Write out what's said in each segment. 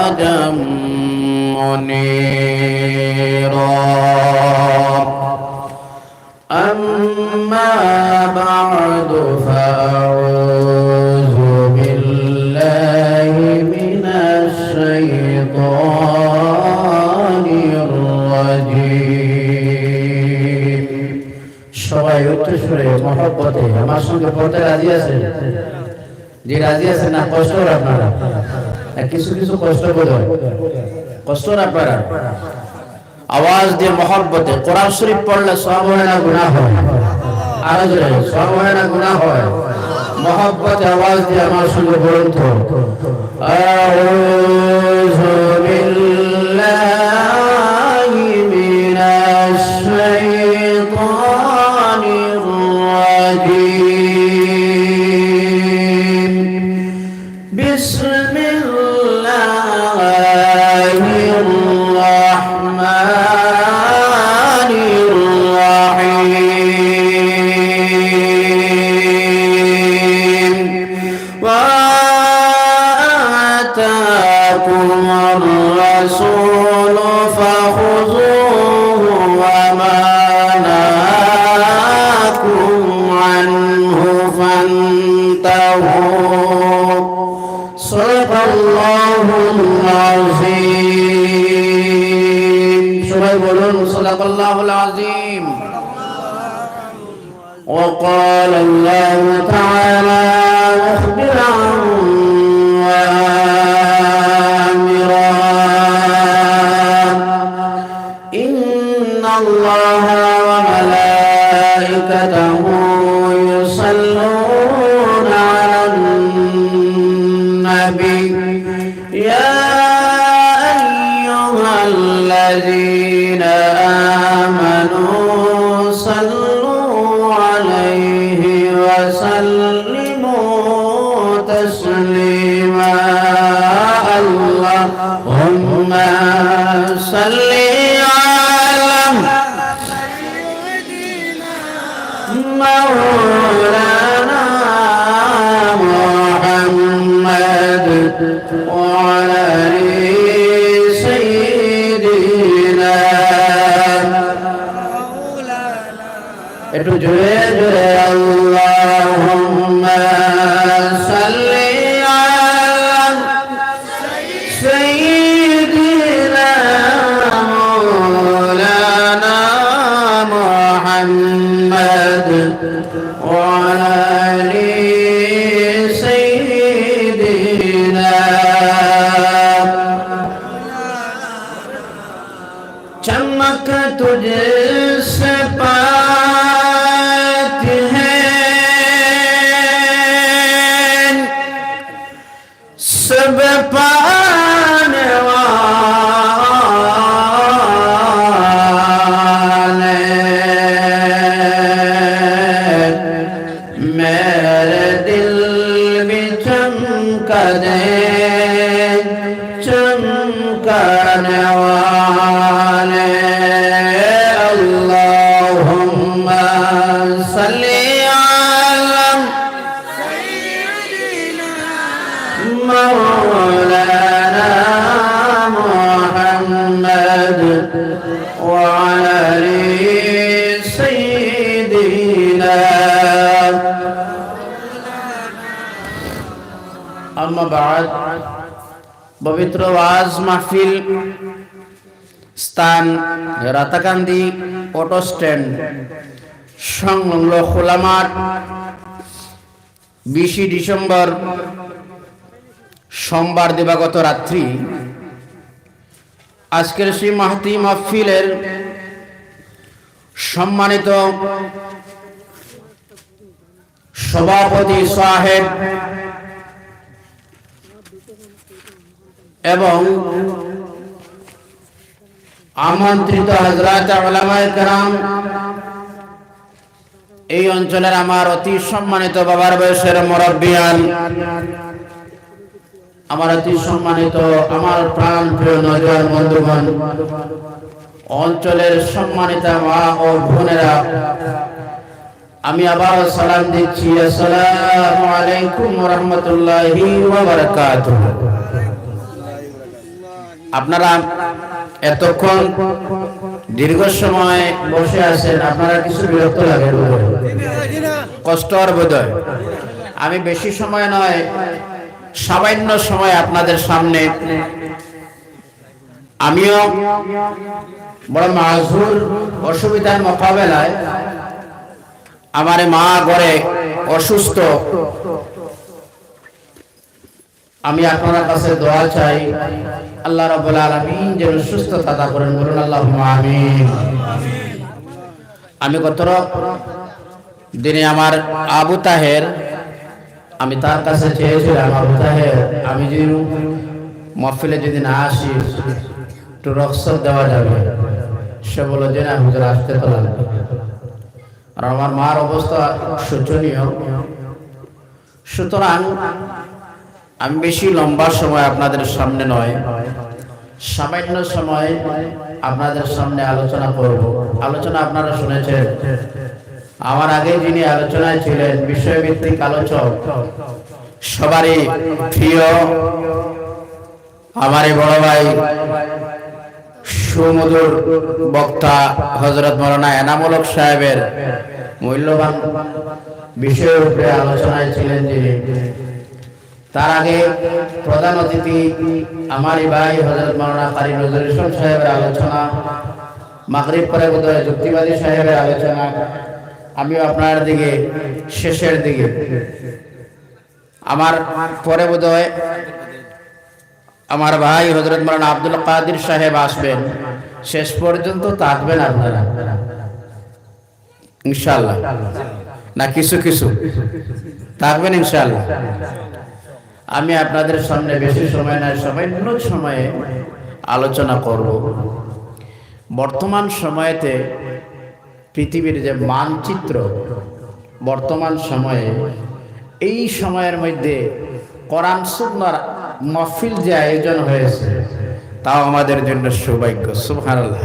سراجا منيرا أما بعد فأعوذ بالله من الشيطان الرجيم সবাই উচ্চস্বরে মহব্বতে আমার সঙ্গে পড়তে রাজি আছেন? যে রাজি আছেন না কষ্ট আপনারা কিছু কিছু কষ্ট বোধ কষ্ট আপনারা আওয়াজ দিয়ে মহব্বতে কোরআন শরীফ পড়লে সওয়াব হয় না গুনাহ হয়? আরো জোরে সওয়াব হয় না গুনাহ হয়? মহব্বতে আওয়াজ দিয়ে আমার সঙ্গে বলুন তো আউযু বিল্লাহি মিনাশ শাইতানির রাজীম বিসমিল্লাহির রাহমানির রাহিম ওয়া আতাকুমুর রাসূলু ফাখুযুহু ওয়া মা নাহাকুম আনহু ফান্তাহু সাদাকাল্লাহুল আযীম সবাই বলুন সাদাকাল্লাহুল আযীম وقال الله تعالى مخبرا وآمرا إن الله وملائكته يصلون على النبي يا أيها الذين آمنوا صلوا عليه وسلموا تسليما اللهم صل على مولانا محمد وعلى آل سيدنا একটু জোরে জোরে আল্লাহুম্মা সাল্লি আলা সাইয়্যিদিনা মাওলানা মুহাম্মদ ওয়া আলা আলি সাইয়্যিদিনা चमक तुझसे पाती है सब पाने वाले मेरे दिल भी चमका दे चमकाने वाले अल्लाहुम्मा सल्ली अला मौलाना मुहम्मद व अला आलि सय्यिदिना अम्मा बाद पवित्र वाज महफिल স্থান রাতাকান্দি অটো স্ট্যান্ড সংলগ্ন খোলা মাঠ 20 ডিসেম্বর সোমবার দিবাগত রাত্রি আজকের সেই মাহতি মাহফিলের সম্মানিত সভাপতি সাহেব এবং আমন্ত্রিত হযরত উলামায়ে কেরাম এই অঞ্চলের আমার অতি সম্মানিত বাবার বয়সের মুরব্বিয়ান আমার অতি সম্মানিত আমার প্রাণ প্রিয় নওজোয়ান বন্ধুগণ অঞ্চলের সম্মানিত মা ও বোনেরা আমি আবার সালাম দিচ্ছি আসসালামু আলাইকুম ওয়া রাহমাতুল্লাহি ওয়া বারাকাতুহু আপনারা এতক্ষণ দীর্ঘ সময় বসে আছেন, আপনারা কিছু বিরক্ত লাগে, কষ্ট আর বোধহয়। আমি বেশি সময় নয়, সামান্য সময় আপনাদের সামনে, আমিও বড় মাযুর, অসুবিধার মোকাবেলায়, আমার মা ঘরে অসুস্থ, আমি আপনার কাছে দোয়া চাই আল্লাহ রাব্বুল আলামিন যেন সুস্থতা দান করেন, বলুন আল্লাহুম্মা আমিন। আমি গত দিনে আমার আবু তাহের, আমি তার কাছে চেয়েছিলাম, আবু তাহের আমি যদি মাহফিলে যদি না আসি একটু রক্সত দেওয়া যাবে, সে বলল যে না হুজুর আসতে তো লাগবে। আর আমার মার অবস্থা শোচনীয়, সুতরাং আমি বেশি লম্বা সময় আপনাদের সামনে নয়, সামান্য সময় আপনাদের সামনে আলোচনা করব। আলোচনা আপনারা শুনেছেন, আমার আগে যিনি আলোচনায় ছিলেন বিষয়ভিত্তিক আলোচক, সবারই প্রিয় আমার বড় ভাই সুমধুর বক্তা হযরত মাওলানা এনামুল হক সাহেবের মূল্যবান বিষয়ের উপরে আলোচনায় ছিলেন যিনি। তার আগে প্রধান অতিথি আমারই ভাই হযরত মাওলানা কারি নজরুল ইসলাম সাহেবের আলোচনা, মাগরিব পরে বোধহয় যুক্তিবাদী সাহেবের আলোচনা, আমিও আপনার দিকে শেষের দিকে, আমার পরে বোধহয় আমার ভাই হযরত মাওলানা আব্দুল কাদের সাহেব আসবেন, শেষ পর্যন্ত থাকবেন আপনারা ইনশাআল্লাহ, না কিছু কিছু থাকবেন ইনশাআল্লাহ। আমি আপনাদের সামনে বেশি সময় নয়, সামান্য সময়ে আলোচনা করব। বর্তমান সময়েতে পৃথিবীর যে মানচিত্র, বর্তমান সময়ে এই সময়ের মধ্যে কোরআন সুন্নাহর মাহফিল যে আয়োজন হয়েছে, তাও আমাদের জন্য সৌভাগ্য। সুবহানাল্লাহ,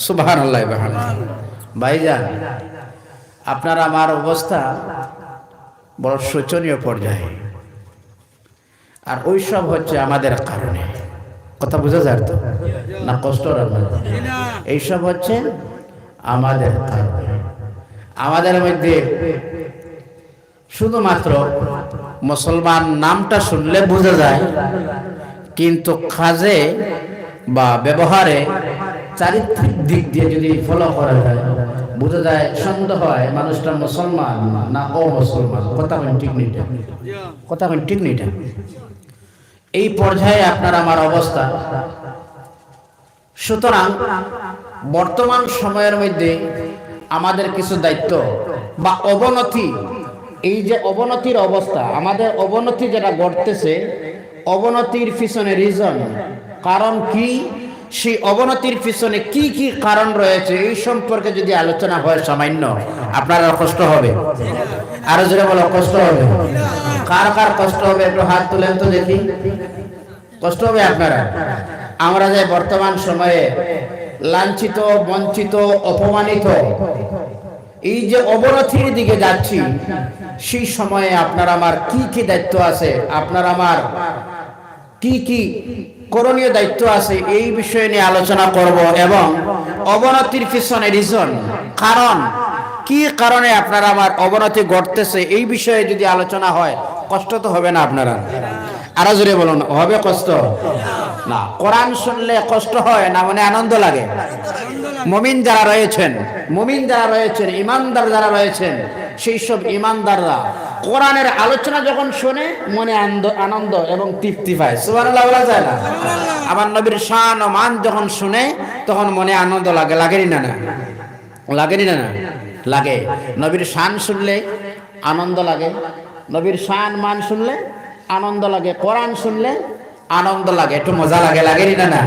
সুবহানাল্লাহ। ভাইজান, আপনার আমার অবস্থা বড় শোচনীয় পর্যায়ে, আর ওইসব হচ্ছে আমাদের কারণে। কথা বোঝা যায় তো না? কষ্ট এইসব হচ্ছে আমাদের কারণে। আমাদের মধ্যে শুধুমাত্র মুসলমান নামটা শুনলে বোঝা যায়, কিন্তু কাজে বা ব্যবহারে চারিত্রিক দিক দিয়ে যদি ফলো করা যায়, বোঝা যায়, সন্দেহ হয় মানুষটা মুসলমান না অমুসলমান। কথা ঠিক নেই, কথা ঠিক নেই। এই পর্যায়ে আপনার আমার অবস্থা। সুতরাং বর্তমান সময়ের মধ্যে আমাদের কিছু দায়িত্ব বা অবনতি, এই যে অবনতির অবস্থা, আমাদের অবনতি যেটা ঘটতেছে, অবনতির পিছনে রিজন, কারণ কি, সেই অবনতির পিছনে কি কি কারণ রয়েছে, এই সম্পর্কে যদি আলোচনা হয় সামান্য, আপনার কষ্ট হবে। আরো জোরে বলো, কষ্ট হবে। কার কার কষ্ট হবে একটু হাত তুলেন তো দেখি। কষ্ট হবে আপনারা? আমরা যে বর্তমান সময়ে লাঞ্ছিত, বঞ্চিত, অপমানিত, এই যে অবনতির দিকে যাচ্ছি, সেই সময়ে আপনার আমার কি কি দায়িত্ব আছে, আপনার আমার কি কি করণীয় দায়িত্ব আছে, এই বিষয়ে নিয়ে আলোচনা করব। এবং অবনতির পিছনে রিজন, কারণ কি কারণে আপনার আমার অবনতি ঘটতেছে, এই বিষয়ে যদি আলোচনা হয়, কষ্ট তো হবে না আপনারা? আরো জোরে বলুন, হবে কষ্ট না? কোরআন শুনলে কষ্ট হয় না, মানে আনন্দ লাগে। মুমিন যারা রয়েছেন, মুমিন যারা রয়েছেন, ইমানদার যারা রয়েছেন, সেই সব ইমানদাররা কোরআনের আলোচনা যখন শুনে মনে আনন্দ এবং তৃপ্তি পায়। সুবহানাল্লাহ বলা যায় না? আমার নবীর শান ও মান যখন শুনে, তখন মনে আনন্দ লাগে। লাগেনি না? না লাগেনি না? লাগে। নবীর শান শুনলে আনন্দ লাগে, নবীর শান মান শুনলে আনন্দ লাগে, কোরআন শুনলে আনন্দ লাগে, একটু মজা লাগে। লাগেনি না? না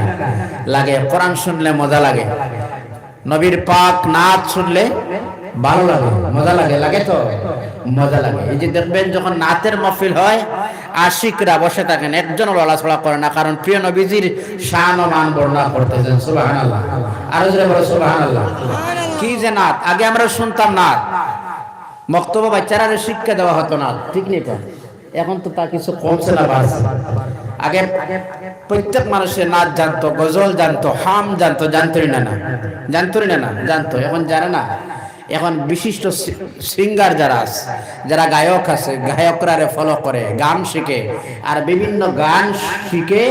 লাগে। কোরআন শুনলে মজা লাগে, নবীর পাক নাচ শুনলে ভালো লাগে, মজা লাগে। লাগে তো? মজা লাগে। এই যে দেখবেন যখন নাতের মাহফিল হয়, আশিকরা বসে থাকেন, একজন লড়াছড়া করে না, কারণ প্রিয় নবীজির শান ও মান বর্ণনা করতেছেন। সুবহানাল্লাহ। আরো জোরে বলো সুবহানাল্লাহ। কি যে নাত, আগে আমরা শুনতাম নাত, বক্তব্য বাচ্চারা শিক্ষা দেওয়া হতো না, ঠিক নেই তো? এখন তো তা কিছু কমছে না, বাড়ছে। আগে প্রত্যেক মানুষের নাচ জানতো, গজল জানতো, হাম জানতো, জানতোই না না জানতোই না না জানতো, এখন জানে না। এখন বিশিষ্ট সিঙ্গার যারা আছে, যারা গায়ক আছে, গায়করা ফলো করে, গান শিখে, আর বিভিন্ন গান শিখে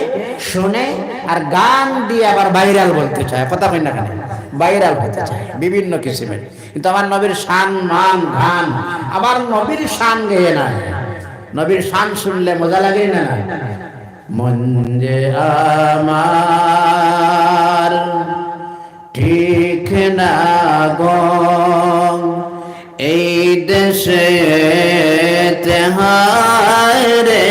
শুনে আর গান দিয়ে আবার ভাইরাল বলতে চায়। কথা কই না, কেন ভাইরাল হতে চায় বিভিন্ন কিসিমের। কিন্তু আমার নবীর শান মান গান, আমার নবীর শান গেয়ে না, নবীর শান শুনলে মজা লাগে না। মন যে আমার ঠিক না গো, এই দেশে তেহায় রে,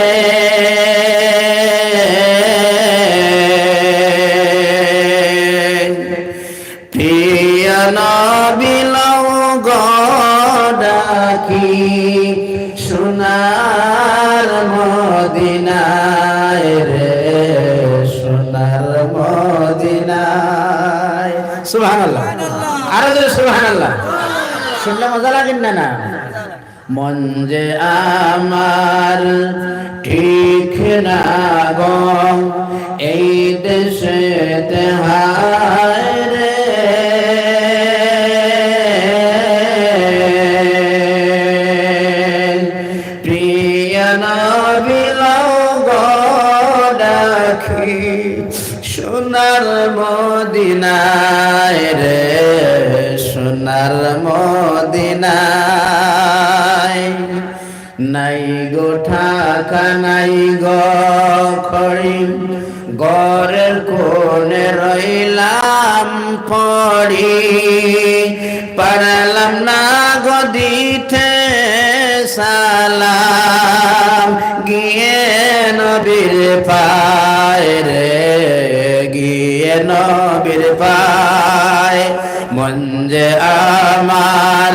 প্রিয় নবী লও গো ডাকি, সোনার মদিনায় রে, সোনার মদিনায়। সুবহানাল্লাহ, আরো জোরে সুবহানাল্লাহ। শুনলে মজা লাগে না না? মন যে আমার ঠিক না গো, এই দেশে তেহায় রে, প্রিয় নবী লও গো ডাকি, সোনার মদিনায় রে, সোনার মদিনায়। নাই গো ঠাকা নাই গো খড়ি, ঘরের কোণে রইলাম পড়ি, পারলাম না গো দিতে সালাম, গিয়ে নবীর পায় রে, গিয়ে নবীর পায়। মন যে আমার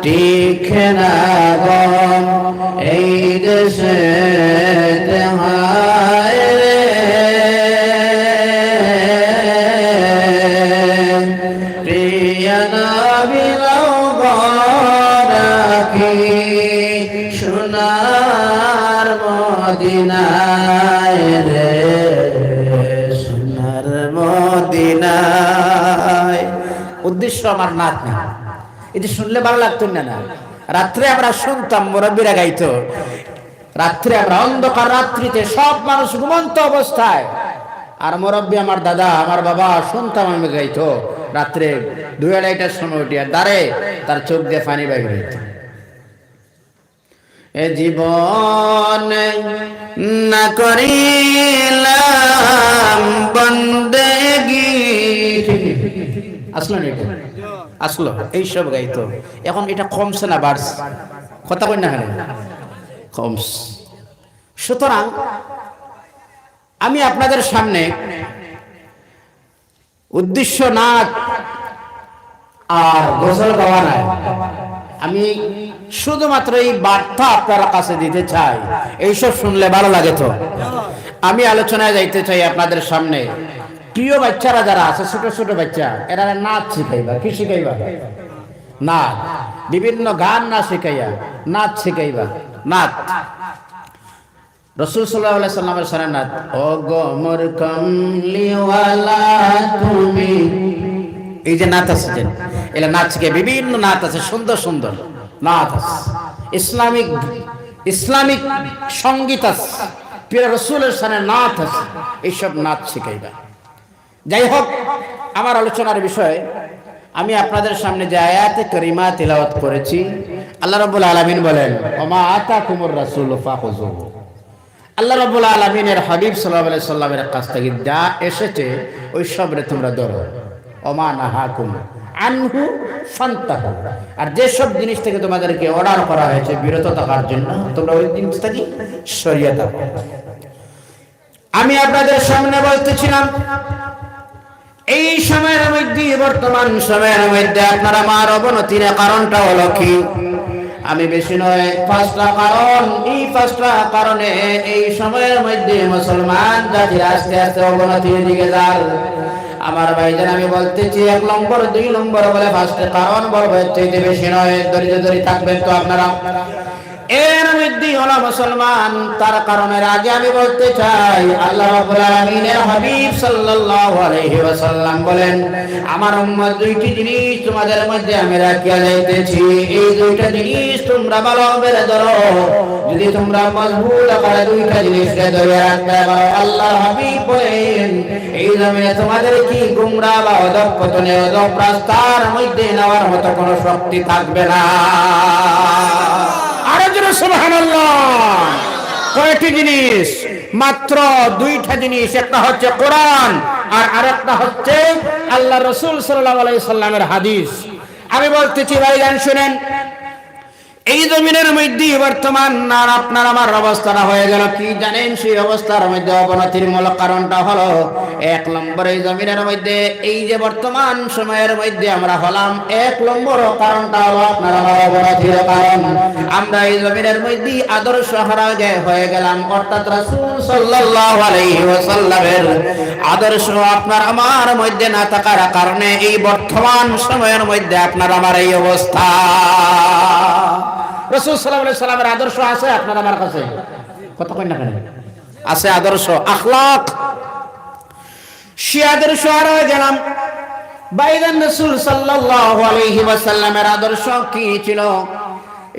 ঠিক না গো, এই দেশে তেহায় রে, প্রিয় নবী লও গো ডাকি, সোনার মদিনায় রে, সোনার মদিনায়। উদ্দেশ্য আমার নাচ না, এটি শুনলে ভালো লাগতো না না? রাত্রে আমরা শুনতাম, মুরব্বীরা গাইতো, রাত্রে আমরা অন্ধকার রাত্রিতে সব মানুষ ঘুমন্ত অবস্থায়, আর মুরব্বী আমার দাদা আমার বাবা শুনতাম, আমি গাইতো রাত্রে 2-2:30টার সময় উঠিয়া দাঁড়ে, তার চোখ দিয়ে পানি বাইরে হইত। এ জীবন না করিলাম বন্দেগী, আসলো না? আসলো, এইসব গাইতো। এখন এটা কমছে না বাড়ছে? কথা কই না, কমছে। সুতরাং আমি আপনাদের সামনে উদ্দেশ্য নাচ আর গজল গাওয়া নাই, আমি শুধুমাত্র এই বার্তা আপনার কাছে দিতে চাই। এইসব শুনলে ভালো লাগে তো? আমি আলোচনায় যাইতে চাই আপনাদের সামনে। প্রিয় বাচ্চারা যারা আছে, ছোট ছোট বাচ্চা, এরা নাচ শিখাইবা। কি শিখাইবা? নাচ। বিভিন্ন গান না শিখাইয়া নাচ শিখাইবা। নাচ রাসূল সাল্লাল্লাহু আলাইহি সাল্লামের সানে নাচ। ও গো মোর কমলিওয়ালা তুমি, এই যে নাচ আছে, যে এলা নাচ শিখে, বিভিন্ন নাচ আছে, সুন্দর সুন্দর নাচ আছে, ইসলামিক সঙ্গীত আছে, প্রিয় রাসূলের সানে নাচ আছে, এইসব নাচ শিখাইবা। যাই হোক, আমার আলোচনার বিষয়, আমি আপনাদের সামনে যে আয়াতে কারিমা তিলাওয়াত করেছি, আল্লাহ রাব্বুল আলামিন বলেন, ওমা আতাকুমুর রাসূলু ফাখুযুহু। আল্লাহ রাব্বুল আলামিনের হাবিব সাল্লাল্লাহু আলাইহি সাল্লামের কাছ থেকে যা এসেছে ওই সবরে তোমরা ধরো। ওমা নাহাকুম আনহু ফান্তাহু, আর যে সব জিনিস থেকে তোমাদেরকে অর্ডার করা হয়েছে বিরত থাকার জন্য, তোমরা ওই জিনিস থেকে সরিয়ে থাকো। আমি আপনাদের সামনে বলতেছিলাম, এই সময়ের মধ্যে, বর্তমান সময়ের মধ্যে আপনারা আমার অবনতির কারণটা হলো কি? আমি বেশি নয়, 5টা কারণ। এই 5টা কারণে এই সময়ের মধ্যে মুসলমান জাতি আস্তে আস্তে অবনতির দিকে যায়। আমার ভাইজান, আমি বলতেছি 1 নম্বর 2 নম্বর বলে 5টা কারণ বলবো, এর চাইতে বেশি নয়। ধৈর্য ধরে থাকবেন তো আপনারা। এর মধ্যে হলো মুসলমান। তার কারণে আগে আমি বলতে চাই, আল্লাহ রাব্বুল আলামিনের হাবিব সাল্লাল্লাহু আলাইহি ওয়াসাল্লাম বলেন, আমার উম্মত দুইটি জিনিস তোমাদের মধ্যে আমি রাখিয়া যাইতেছি, এই দুইটা জিনিস তোমরা ভালোভাবে ধরো। যদি তোমরা মজবুত করে দুইটা জিনিসকে ধরে রাখতে পারো, আল্লাহ হাবিব বলেন এই জমিনে তোমাদের কি গুমরাহ বা অধঃপতনে অধঃপ্রাস্তার মধ্যে নেওয়ার মতো কোনো শক্তি থাকবে না। সুবহানাল্লাহ। কয়টি জিনিস? মাত্র দুইটা জিনিস। একটা হচ্ছে কোরআন আর আরেকটা হচ্ছে আল্লাহ রাসূল সাল্লাল্লাহু আলাইহি সাল্লামের হাদিস। আমি বলতেছি ভাইজান শুনেন, এই জমিনের মধ্যে বর্তমান আর আপনার আমার অবস্থাটা হয়ে গেল কি জানেন? সেই অবস্থার মধ্যে অবনতির মূল কারণটা হলো, এক নম্বর এই জমিনের মধ্যে এই যে বর্তমান সময়ের মধ্যে আমরা হলাম, এক নম্বর কারণটা হলো আপনার আমার অবনতির কারণ। আমরা এই জমিনের মধ্যে আদর্শ হারা হয়ে গেলাম, অর্থাৎ রাসূল সাল্লাল্লাহু আলাইহি ওয়াসাল্লামের আদর্শ আপনার আমার মধ্যে না থাকার কারণে এই বর্তমান সময়ের মধ্যে আপনার আমার এই অবস্থা। রাসূল সাল্লাল্লাহু আলাইহি সাল্লামের আদর্শ আছে আপনার আমার কাছে? কথা কই না কেন? আছে আদর্শ, আখলাক। সে আদর্শ আর গেলাম বাইদান। রাসূল সাল্লাল্লাহু আলাইহি ওয়াসাল্লামের আদর্শ কি ছিল?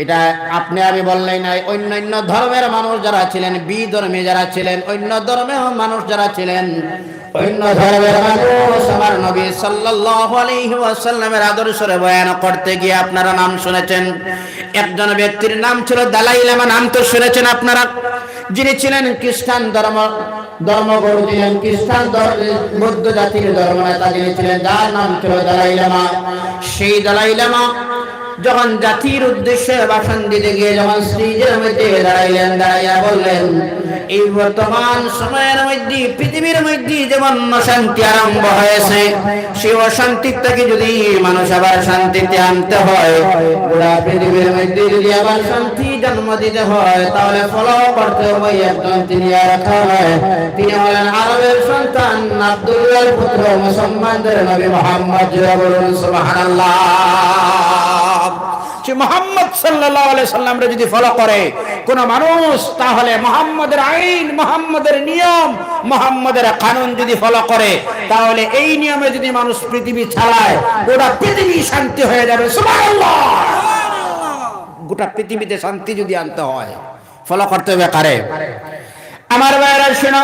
এটা আপনি আমি বললেই নাই, অন্যান্য ধর্মের মানুষ যারা ছিলেন, বিধর্মী যারা ছিলেন, অন্য ধর্মের মানুষ যারা ছিলেন, অন্য ধর্মের মানুষ আমার নবী সাল্লাল্লাহু আলাইহি ওয়াসাল্লামের আদর্শের বয়ান করতে গিয়ে আপনারা নাম শুনেছেন। একজন ব্যক্তির নাম ছিল দালাই লামা, নাম তো শুনেছেন আপনারা, যিনি ছিলেন খ্রিস্টান ধর্মগুরু ছিলেন, খ্রিস্টান বৌদ্ধ জাতির ধর্মনেতা যিনি ছিলেন, যার নাম ছিল দালাই লামা। সেই দালাই লামা যখন জাতির উদ্দেশ্যে ভাষণ দিতে গিয়ে যখন স্টেজের মধ্যে দাঁড়াইলেন, দাঁড়াইয়া বললেন, এই বর্তমান সময়ের মধ্যে পৃথিবীর মধ্যে যেমন অশান্তি আরম্ভ হয়েছে, সেই অশান্তি থেকে যদি মানুষ আবার শান্তিতে আনতে হয়, পুরা পৃথিবীর মধ্যে যদি আবার শান্তি জন্ম দিতে হয়, তাহলে ফলো করতে হবে একজন, তিনি আর হয়, তিনি হলেন আরবের সন্তান, আব্দুল্লাহর পুত্র, মুসলমানদের নবী মুহাম্মদ। বলুন সুবহানাল্লাহ। মুহাম্মদ সাল্লাল্লাহু আলাইহি সাল্লামকে যদি ফলো করে কোন মানুষ, তাহলে মুহাম্মদের আইন, মুহাম্মদের নিয়ম, মুহাম্মদের কানুন যদি ফলো করে, তাহলে এই নিয়মে যদি মানুষ পৃথিবী চালায়, গোটা পৃথিবী শান্তি হয়ে যাবে। সুবহানাল্লাহ। গোটা পৃথিবীতে শান্তি যদি আনতে হয়, ফলো করতে হবে কারে? আমার ভাইরা শুনো,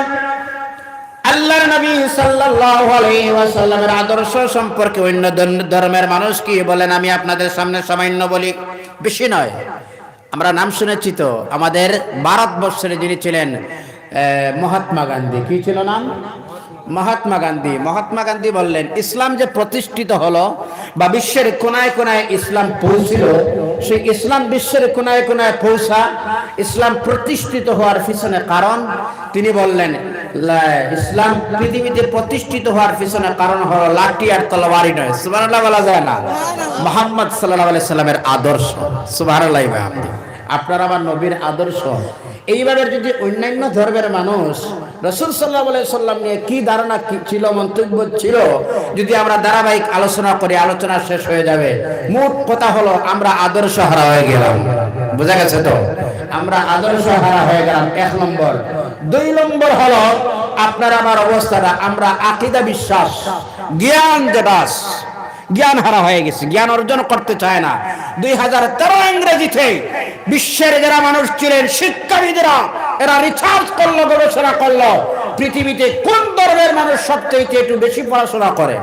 আল্লাহর নবী সাল্লাল্লাহু আলাইহি ওয়াসাল্লামের আদর্শ সম্পর্কে অন্য ধর্মের মানুষ কি বলেন আমি আপনাদের সামনে সামান্য বলি, বেশি নয়। আমরা নাম শুনেছি তো, আমাদের ভারতবর্ষের যিনি ছিলেন মহাত্মা গান্ধী। কি ছিল নাম? মহাত্মা গান্ধী। মহাত্মা গান্ধী বললেন, ইসলাম যে প্রতিষ্ঠিত হলো বা বিশ্বের কোনায় কোনায় ইসলাম পৌঁছিল, সেই ইসলাম বিশ্বের কোনায় কোনায় পৌঁছা, ইসলাম প্রতিষ্ঠিত হওয়ার পিছনে কারণ তিনি বললেন, ইসলাম পৃথিবীতে প্রতিষ্ঠিত হওয়ার পিছনে কারণ হলো লাঠি আর তলোয়ারি নয়। সুবহানাল্লাহ বলা যায় না? মুহাম্মদ সাল্লাল্লাহু আলাইহি সাল্লামের আদর্শ। সুবহানাল্লাহ। আপনার আমার নবীর আদর্শ। এইভাবে যদি অন্যান্য ধর্মের মানুষ রাসূল সাল্লাল্লাহু আলাইহি সাল্লাম নিয়ে কি ধারণা ছিল, মন্তব্য ছিল, যদি আমরা ধারাবাহিক আলোচনা করি, আলোচনা শেষ হয়ে যাবে। মোট কথা হলো আমরা আদর্শ হারা হয়ে গেলাম। বোঝা গেছে তো? আমরা আদর্শ হারা হয়ে গেলাম, এক নম্বর। দুই নম্বর হলো আপনার আমার অবস্থাটা, আমরা আকীদা, বিশ্বাস, জ্ঞান, দেবাস, জ্ঞান হারা হয়ে গেছে, জ্ঞান অর্জন করতে চায় না। 2013 ইংরেজিতে বিশ্বের যারা মানুষ ছিলেন, শিক্ষাবিদরা, এরা রিসার্চ করলো, গবেষণা করলো, পৃথিবীতে কোন ধর্মের মানুষ সবচেয়ে একটু বেশি পড়াশোনা করে।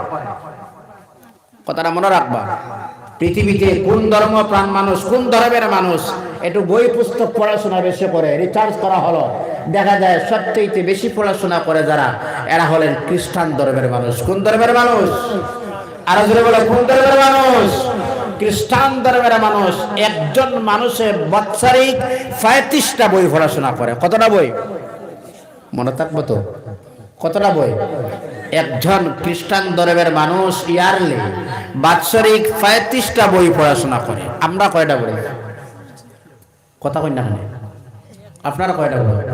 কথাটা মনে রাখবা, পৃথিবীতে কোন ধর্মপ্রাণ মানুষ, কোন ধর্মের মানুষ একটু বই পুস্তক পড়াশোনা বেশি করে, রিসার্চ করা হলো, দেখা যায় সবচেয়ে বেশি পড়াশোনা করে যারা, এরা হলেন খ্রিস্টান ধর্মের মানুষ। কোন ধর্মের মানুষ? আরো জোরে বলো, কোন ধর্মের মানুষ? খ্রিস্টান ধর্মের মানুষ। একজন মানুষের বাৎসরিক 35টা বই পড়াশোনা করে। কতটা বই মনে থাকবো তো? কতটা বই? একজন খ্রিস্টান ধর্মের মানুষ ইয়ারলি বাৎসরিক 35টা বই পড়াশোনা করে। আমরা কয়টা বই? কথা কই না? আপনারা কয়টা বই?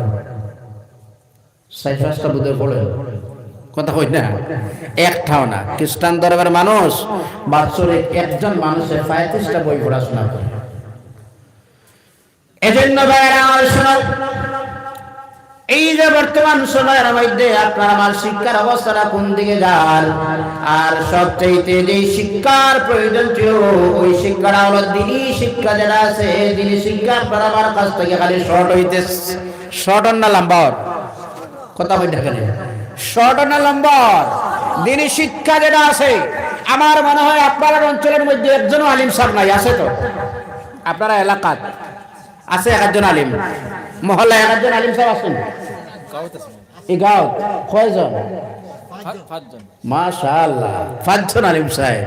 4-5টা বুধে পড়ে। কথা কই না? একটাও না। খ্রিস্টান ধর্মের মানুষ বাৎসরিক একজন মানুষের 35টা বই পড়াশোনা করে। এজন্য ভাইরা আমার শোনো, এই যে বর্তমান সময়ের মধ্যে আপনার আমার শিক্ষার অবস্থাটা কোন দিকে যান, আর সবচাইতে যে শিক্ষার প্রয়োজন ছিল ওই শিক্ষাটা হলো দ্বীনি শিক্ষা যেটা আছে। দ্বীনি শিক্ষা আপনার আমার কাছ থেকে খালি শর্ট হইতে, শর্ট না লম্বা কথা বলতে এখানে, শর্ট না লম্বা দ্বীনি শিক্ষা যেটা আছে। আমার মনে হয় আপনার অঞ্চলের মধ্যে একজনও আলিম সাহেব নাই, আছে তো? আপনারা এলাকাত আছে একজন আলিম, মহল্লায় একজন আলিম সাহেব আছেন? এই গাঁও কয়জন? মাশাআল্লাহ, 5 জন আলিম সাহেব।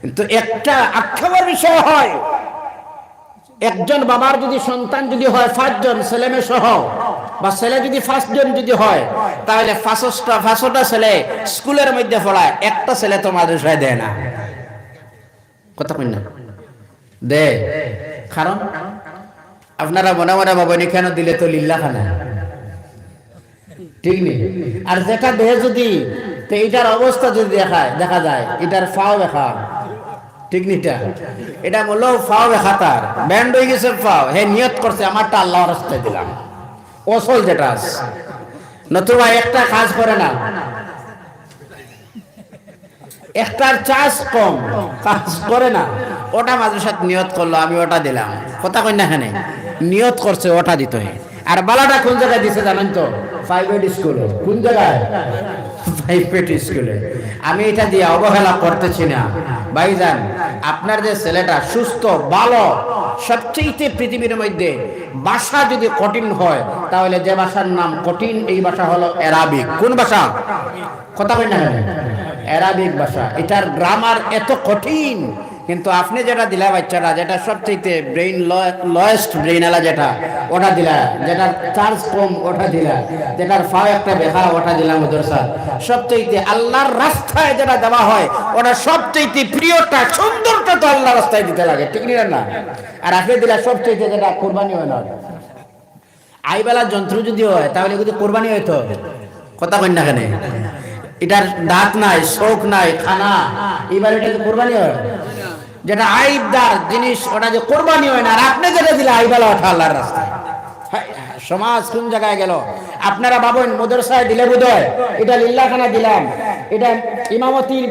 কিন্তু একটা আক্ষেপের বিষয় হয়, একজন বাবার যদি সন্তান যদি হয় 5 জন ছেলে মেয়ে সহ, বা ছেলে যদি 5 জন যদি হয়, তাহলে 5টা ছেলে স্কুলের মধ্যে পড়ায়, একটা ছেলে তো মাদ্রাসায় দেয় না। কথা কই না দে, কারণ আপনারা মনে মনে ভাবেন কেন দিলে তো লিল্লাহ খানা, ঠিক নেই? আর যেটা দেহে যদি, তো এটার অবস্থা যদি দেখা যায়, এটার ফাও দেখা, ঠিক নিটা, এটা বললো ফাও দেখা, তার ব্যান্ড হয়ে গেছে ফাও, হে নিয়ত করছে আমারটা আল্লাহর রাস্তায় দিলাম, অসল যেটা আছে। নতুবা একটা কাজ করে না, একটার চাষ কম, কাজ করে না, ওটা মাদ্রাসাত নিয়ত করলো আমি ওটা দিলাম। কথা কই না, এখানে নিয়ত করছে ওটা দিতে হয়। আর বালাটা কোন জায়গায় দিছে জানেন তো? প্রাইভেট স্কুলে। কোন জায়গায়? প্রাইভেট স্কুলে। আমি এটা দিয়ে অবহেলা করতেছি না ভাইজান। আপনার যে ছেলেটা সুস্থ ভালো, সবচেয়ে পৃথিবীর মধ্যে ভাষা যদি কঠিন হয়, তাহলে যে ভাষার নাম কঠিন এই ভাষা হলো অ্যারাবিক। কোন ভাষা? কথা কই না, অ্যারাবিক ভাষা। এটার গ্রামার এত কঠিন, কিন্তু আপনি যেটা দিলা বাচ্চারা, যেটা সবচেয়ে ব্রেইন লয়েস্ট ব্রেইন এলা যেটা, ওটা দিলা, যেটার চার্জ কম ওটা দিলা, যেটার ফাও একটা বেখা ওটা দিলাম। দর্শক সবচেয়ে আল্লাহর রাস্তায় যেটা দেওয়া হয়, ওটা সবচেয়ে প্রিয়টা সুন্দরটা তো আল্লাহর রাস্তায় দিতে লাগে, ঠিক না? আর আপনি দিলা সবচেয়ে যেটা কোরবানি হয় না। আইবেলার যন্ত্র যদি হয় তাহলে যদি কোরবানি হইতো। কথা কই না, কেন? এটার দাঁত নাই, শোক নাই, খানা, এবার এটা কোরবানি হয়। যেটা আইবদার জিনিস ওটা যে কোরবানি হয় না, আর আপনি যেটা দিলে আইবেলা ওঠা আল্লাহর রাস্তায়। সমাজ কোন জায়গায় গেল? আপনারা ভাবেন মাদ্রাসায় দিলে বোধহয় এটা লিল্লাখানা দিলাম, এটা ইমামতির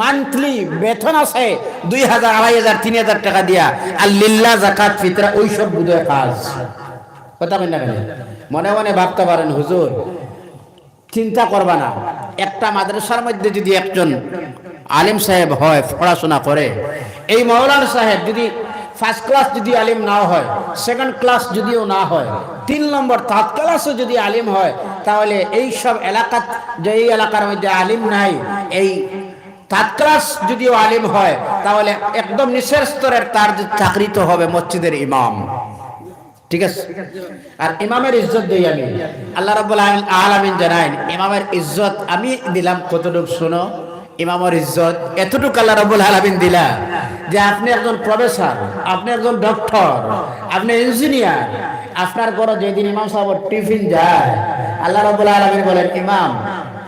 মান্থলি বেতন আছে 2000, 2500, 3000 টাকা দিয়া, আর লিল্লাহ যাকাত ফিতরা ওইসব বোধহয় কাজ। কথা কই না, কেন? মনে মনে ভাবতে পারেন হুজুর, চিন্তা করবা না, একটা মাদ্রাসার মধ্যে যদি একজন আলিম সাহেব হয়, পড়াশোনা করে, এই মাওলানা সাহেব যদি ফার্স্ট ক্লাস যদি আলিম না হয়, সেকেন্ড ক্লাস যদিও না হয়, 3 নম্বর থার্ড ক্লাসও যদি আলিম হয়, তাহলে এই সব এলাকা, যে এই এলাকার মধ্যে আলিম নাই, এই থার্ড ক্লাস যদিও আলিম হয়, তাহলে একদম নিচের স্তরের তার চাকরি তো হবে মসজিদের ইমাম। ঠিক আছে? আর ইমামের ইজ্জত দেই আমি, আল্লাহ রাব্বুল আলামিন জানাই, ইমামের ইজ্জত আমি দিলাম কতটুকু শুনো। ইমামের ইজ্জত এতটুকু আল্লাহ রাব্বুল আলামিন দিলা যে আপনি একজন প্রফেসর, আপনি একজন ডক্টর, আপনি ইঞ্জিনিয়ার, আপনার ঘরে যেদিন ইমাম সাহেব টিফিন যায়, আল্লাহ রাব্বুল আলামিন বলেন, ইমাম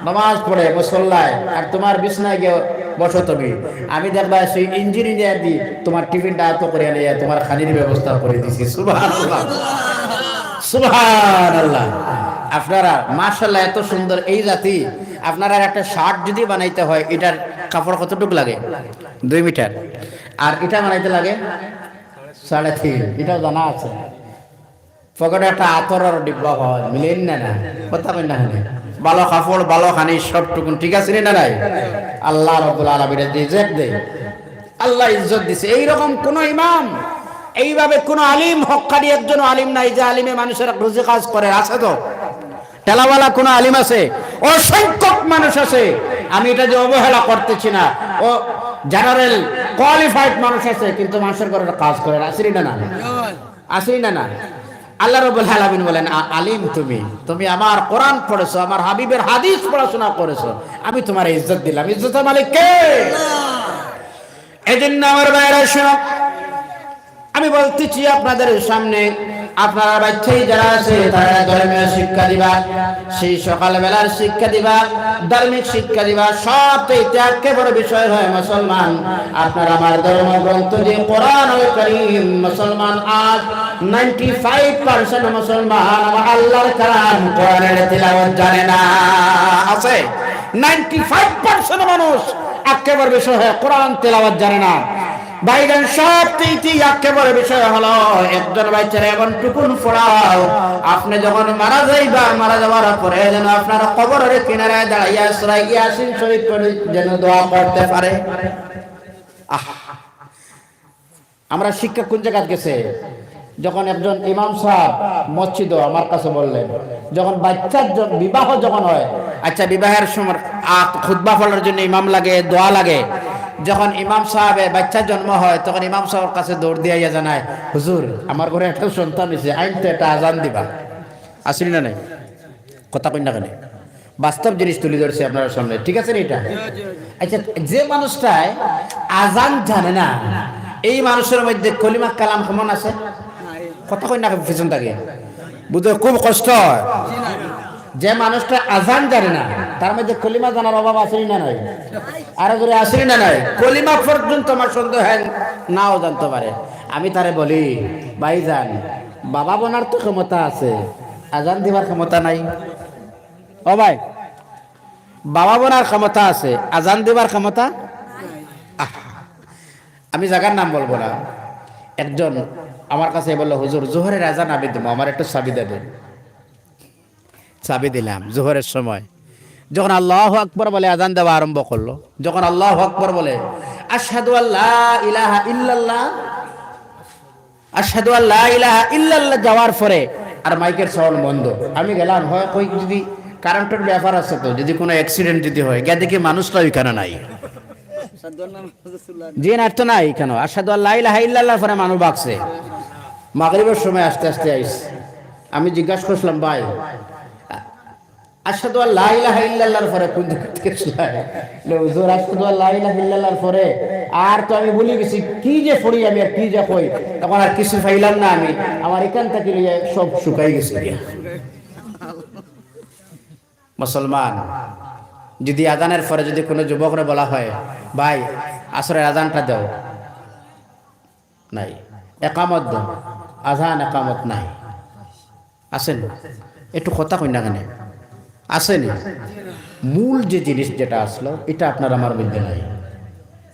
নামাজ পড়ে মুসল্লায়, আর তোমার বিছনায় গিয়ে বসো তুমি, আমি দেখবা সেই ইঞ্জিনিয়ার দিয়ে তোমার টিফিনটা এত করে নিয়ে তোমার খানির ব্যবস্থা করে দিছি। সুবহানাল্লাহ, সুবহানাল্লাহ। আপনারা মাশাআল্লাহ এত সুন্দর এই জাতি। আপনারা একটা শার্ট যদি বানাইতে হয়, এটার কাপড় কতটুকু লাগে? 2 মিটার। আর এটা বানাইতে লাগে 3.5। এটাও জানা আছে। পকেটে একটা আতরের ডিব্বা হয়, মিলেন না? কথা কই না, ভালো কাপড়, ভালো খানি, সবটুকুন ঠিক আছে না? নাই, আল্লাহ রাব্বুল আলামিন ইজ্জত দেয়, আল্লাহ ইজ্জত দিছে। এইরকম কোন ইমাম, এইভাবে কোন আলিম, হক্কানি একজন আলিম নাই যে আলিমে মানুষের রুজি কাজ করে। আছে তো? টেলাওয়ালা কোন আলিম আছে? অসংখ্য মানুষ আছে। আমি এটা যে অবহেলা করতেছি না, ও জেনারেল কোয়ালিফাইড মানুষ আছে, কিন্তু মানুষের করে কাজ করে। আসেনি না? আসেনি না? আল্লাহ রাব্বুল আলামিন বলেন, আলিম তুমি আমার কোরআন পড়েছো, আমার হাবিবের হাদিস পড়াশোনা করেছো, আমি তোমার ইজ্জত দিলাম। ইজ্জতের মালিক কে? এজন্য আমার ভাইরা শুনো, আমি বলতেছি আপনাদের সামনে, আপনারা বাচ্চাই যারা আছে তারা ধর্মীয় শিক্ষা দিবা, সেই সকালবেলার শিক্ষা দিবা, ধার্মিক শিক্ষা দিবা। সবচেয়ে একেবারে বিষয় হয় মুসলমান আপনার আমার ধর্মগ্রন্থ যে কোরআনুল কারীম, মুসলমান আজ 95% মুসলমান আমার আল্লাহর কালাম কোরআনের তিলাওয়াত জানে না। আছে 95% মানুষ একেবারে বিষয় হয় কোরআন তেলাওয়াত জানে না। ভাইজান সবচেয়ে একেবারে বিষয় হলো একজন বাচ্চারা এমন টুকুন পড়াও, আপনি যখন মারা যাইবা, মারা যাওয়ার পরে যেন আপনার কবরের কিনারায় দাঁড়াইয়া সূরা ইয়াসিন শরীফ পড়ে যেন দোয়া করতে পারে। আমরা শিক্ষা কোন জায়গায় গেছে? যখন একজন ইমাম সাহেব মসজিদ আমার কাছে বললেন, যখন বাচ্চার বিবাহ যখন হয়, আচ্ছা বিবাহের সময় খুতবা পড়ার জন্য ইমাম লাগে, দোয়া লাগে। যখন ইমাম সাহেবের বাচ্চার জন্ম হয় তখন ইমাম সাহেবের কাছে দৌড় দিয়ে জানায়, হুজুর আমার ঘরে একটা সন্তান হয়েছে, আইন তো একটা আজান দিবা। আসলি না নাই? কথা কই না কেন? বাস্তব জিনিস তুলে ধরছে আপনার সামনে, ঠিক আছে না এটা? আচ্ছা, যে মানুষটায় আজান জানে না, এই মানুষের মধ্যে কলিমা কালাম কেমন আছে? কথা কই না পিছন থাকে, বুঝতে খুব কষ্ট হয়। যে মানুষটা আজান জানে না তার মধ্যে কলিমা জানার অভাব আছে না নাই? আর যদি আসেনি না নাই, কলিমা পর্যন্ত আমার সন্দেহ হয় নাও জানতে পারে। আমি তারে বলি, ভাইজান বাবা বোনার তো ক্ষমতা আছে, আজান দিবার ক্ষমতা নাই। ও ভাই, বাবা বোনার ক্ষমতা আছে, আজান দিবার ক্ষমতা। আমি জায়গার নাম বলবো না। একজন আমার কাছে বললো, হুজুর জোহরের আজান আমি দেবো, আমার একটু চাবি দেবেন। চাবি দিলাম। জোহরের সময় যখন আল্লাহু আকবার বলে আজান দেওয়া আরম্ভ করলো, যখন আল্লাহু আকবার বলে আশহাদু আল্লা ইলাহা ইল্লাল্লাহ, আশহাদু আল্লা ইলাহা ইল্লাল্লাহ যাওয়ার পরে আর মাইকের সাউন্ড বন্ধ। আমি গেলাম, হয় কই যদি কারেন্টের ব্যাপার আছে, তো যদি কোনো অ্যাক্সিডেন্ট যদি হয়, গিয়ে দেখি মানুষটা ওইখানে নাই। জি না, তো নাই কেন? আশহাদু আল্লা ইলাহা ইল্লাল্লাহ পরে মানুষ বাকছে। মাগরিবের সময় আস্তে আস্তে আইছে। আমি জিজ্ঞাসা করলাম, ভাই আশহাদু আল্লা ইলাহা ইল্লাল্লাহর পরে কোন দিক থেকে শুনায়? হুজুর আশহাদু আল্লা ইলাহা ইল্লাল্লাহর পরে আর তো আমি ভুলে গেছি কি যে পড়ি আমি, আর কি যে কই, তখন আর কিছু পাইলাম না। আমি আমার এখান থেকে সব শুকাই গেছে। মুসলমান যদি আজানের পরে যদি কোনো যুবকরে বলা হয়, ভাই আসরের আজানটা দাও, নাই। একামত দাও, আজান একামত নাই। আসেন একটু কথা কই না কেন? আসেনি। মূল যে জিনিস যেটা আসলো এটা আপনার আমার মধ্যে নাই।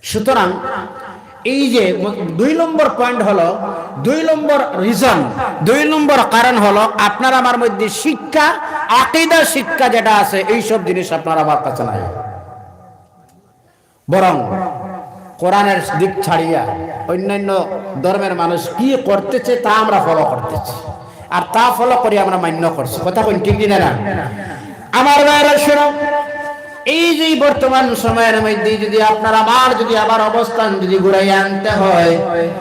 সুতরাং এই যে 2 নম্বর পয়েন্ট হলো, 2 নম্বর রিজন, 2 নম্বর কারণ হলো আপনার আমার মধ্যে শিক্ষা, আকীদা শিক্ষা যেটা আছে, এই সব জিনিস আপনার আমার কাছে নাই। বরং কোরআনের দিক ছাড়িয়া অন্যান্য ধর্মের মানুষ কি করতেছে তা আমরা ফলো করতেছি, আর তা ফলো করে আমরা মান্য করছি। কথা কই ঠিক না? আমার ভাইরা শোনো, এই যে বর্তমান সময়ের মধ্যে যদি আপনার আমার যদি আবার অবস্থান যদি ঘুরাই আনতে হয়,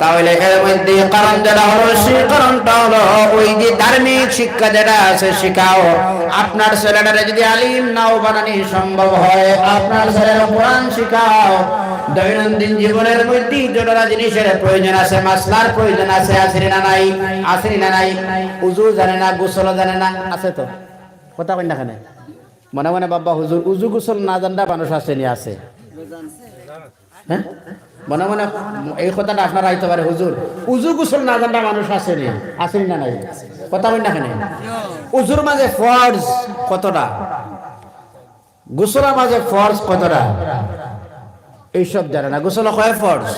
তাহলে এর মধ্যে কারণ যেটা হলো, সেই কারণটা হলো ওই যে ধার্মিক শিক্ষা যেটা আছে শিখাও। আপনার ছেলেটারে যদি আলিম নাও বানানি সম্ভব হয়, আপনার ছেলের কোরআন শিখাও। দৈনন্দিন জীবনের মধ্যে জোড়া জিনিসের প্রয়োজন আছে, মাসলার প্রয়োজন আছে, আসেনি না নাই? আসেনি না নাই? উজু জানে না, গোসল জানে না, আছে তো? কথা কই না কেন? মনে মনে বাবা হুজুর উজু গোসল না জানটা মানুষ আসেনি? আছে। হ্যাঁ, মনে মনে এই কথাটা আপনারা আইতে পারে, হুজুর উজু গোসল না জানটা মানুষ আসেনি? আসেনি না নাই? কথা কই না কেন? উজুর মাঝে ফরজ কতটা, গোসলের মাঝে ফরজ কতটা, এইসব জানে না। গোসল কয় ফরজ?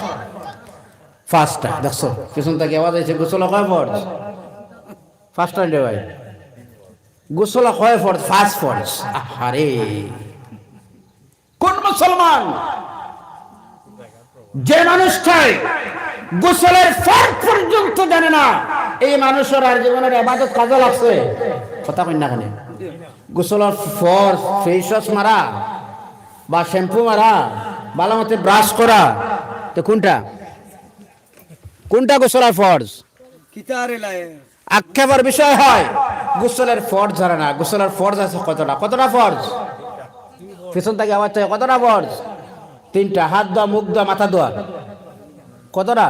5টা। দেখছো পিছন থেকে আওয়াজ আছে, গোসল কয় ফরজ? 5টা রে ভাই। গোসল হয় ফরজ, 5 ফরজ। আরে কোন মুসলমান যে মানুষটাই গোসলের ফরজ পর্যন্ত জানে না, এই মানুষের আর জীবনের ইবাদত কাজে লাগছে? কথা কই না কেন? গোসলের ফরজ ফেস ওয়াশ মারা বা শ্যাম্পু মারা, ভালো মতো ব্রাশ করা, তো কোনটা কোনটা গোসলের ফরজ? আক্ষেপের বিষয় হয় গোসলের ফরজ জানে না। গোসলের ফরজ আছে কতটা? কতটা ফরজ? পিছন থেকে আওয়াজ চাই, কতটা ফরজ? 3টা। হাত ধোয়া, মুখ ধোয়া, মাথা ধোয়া, কতটা?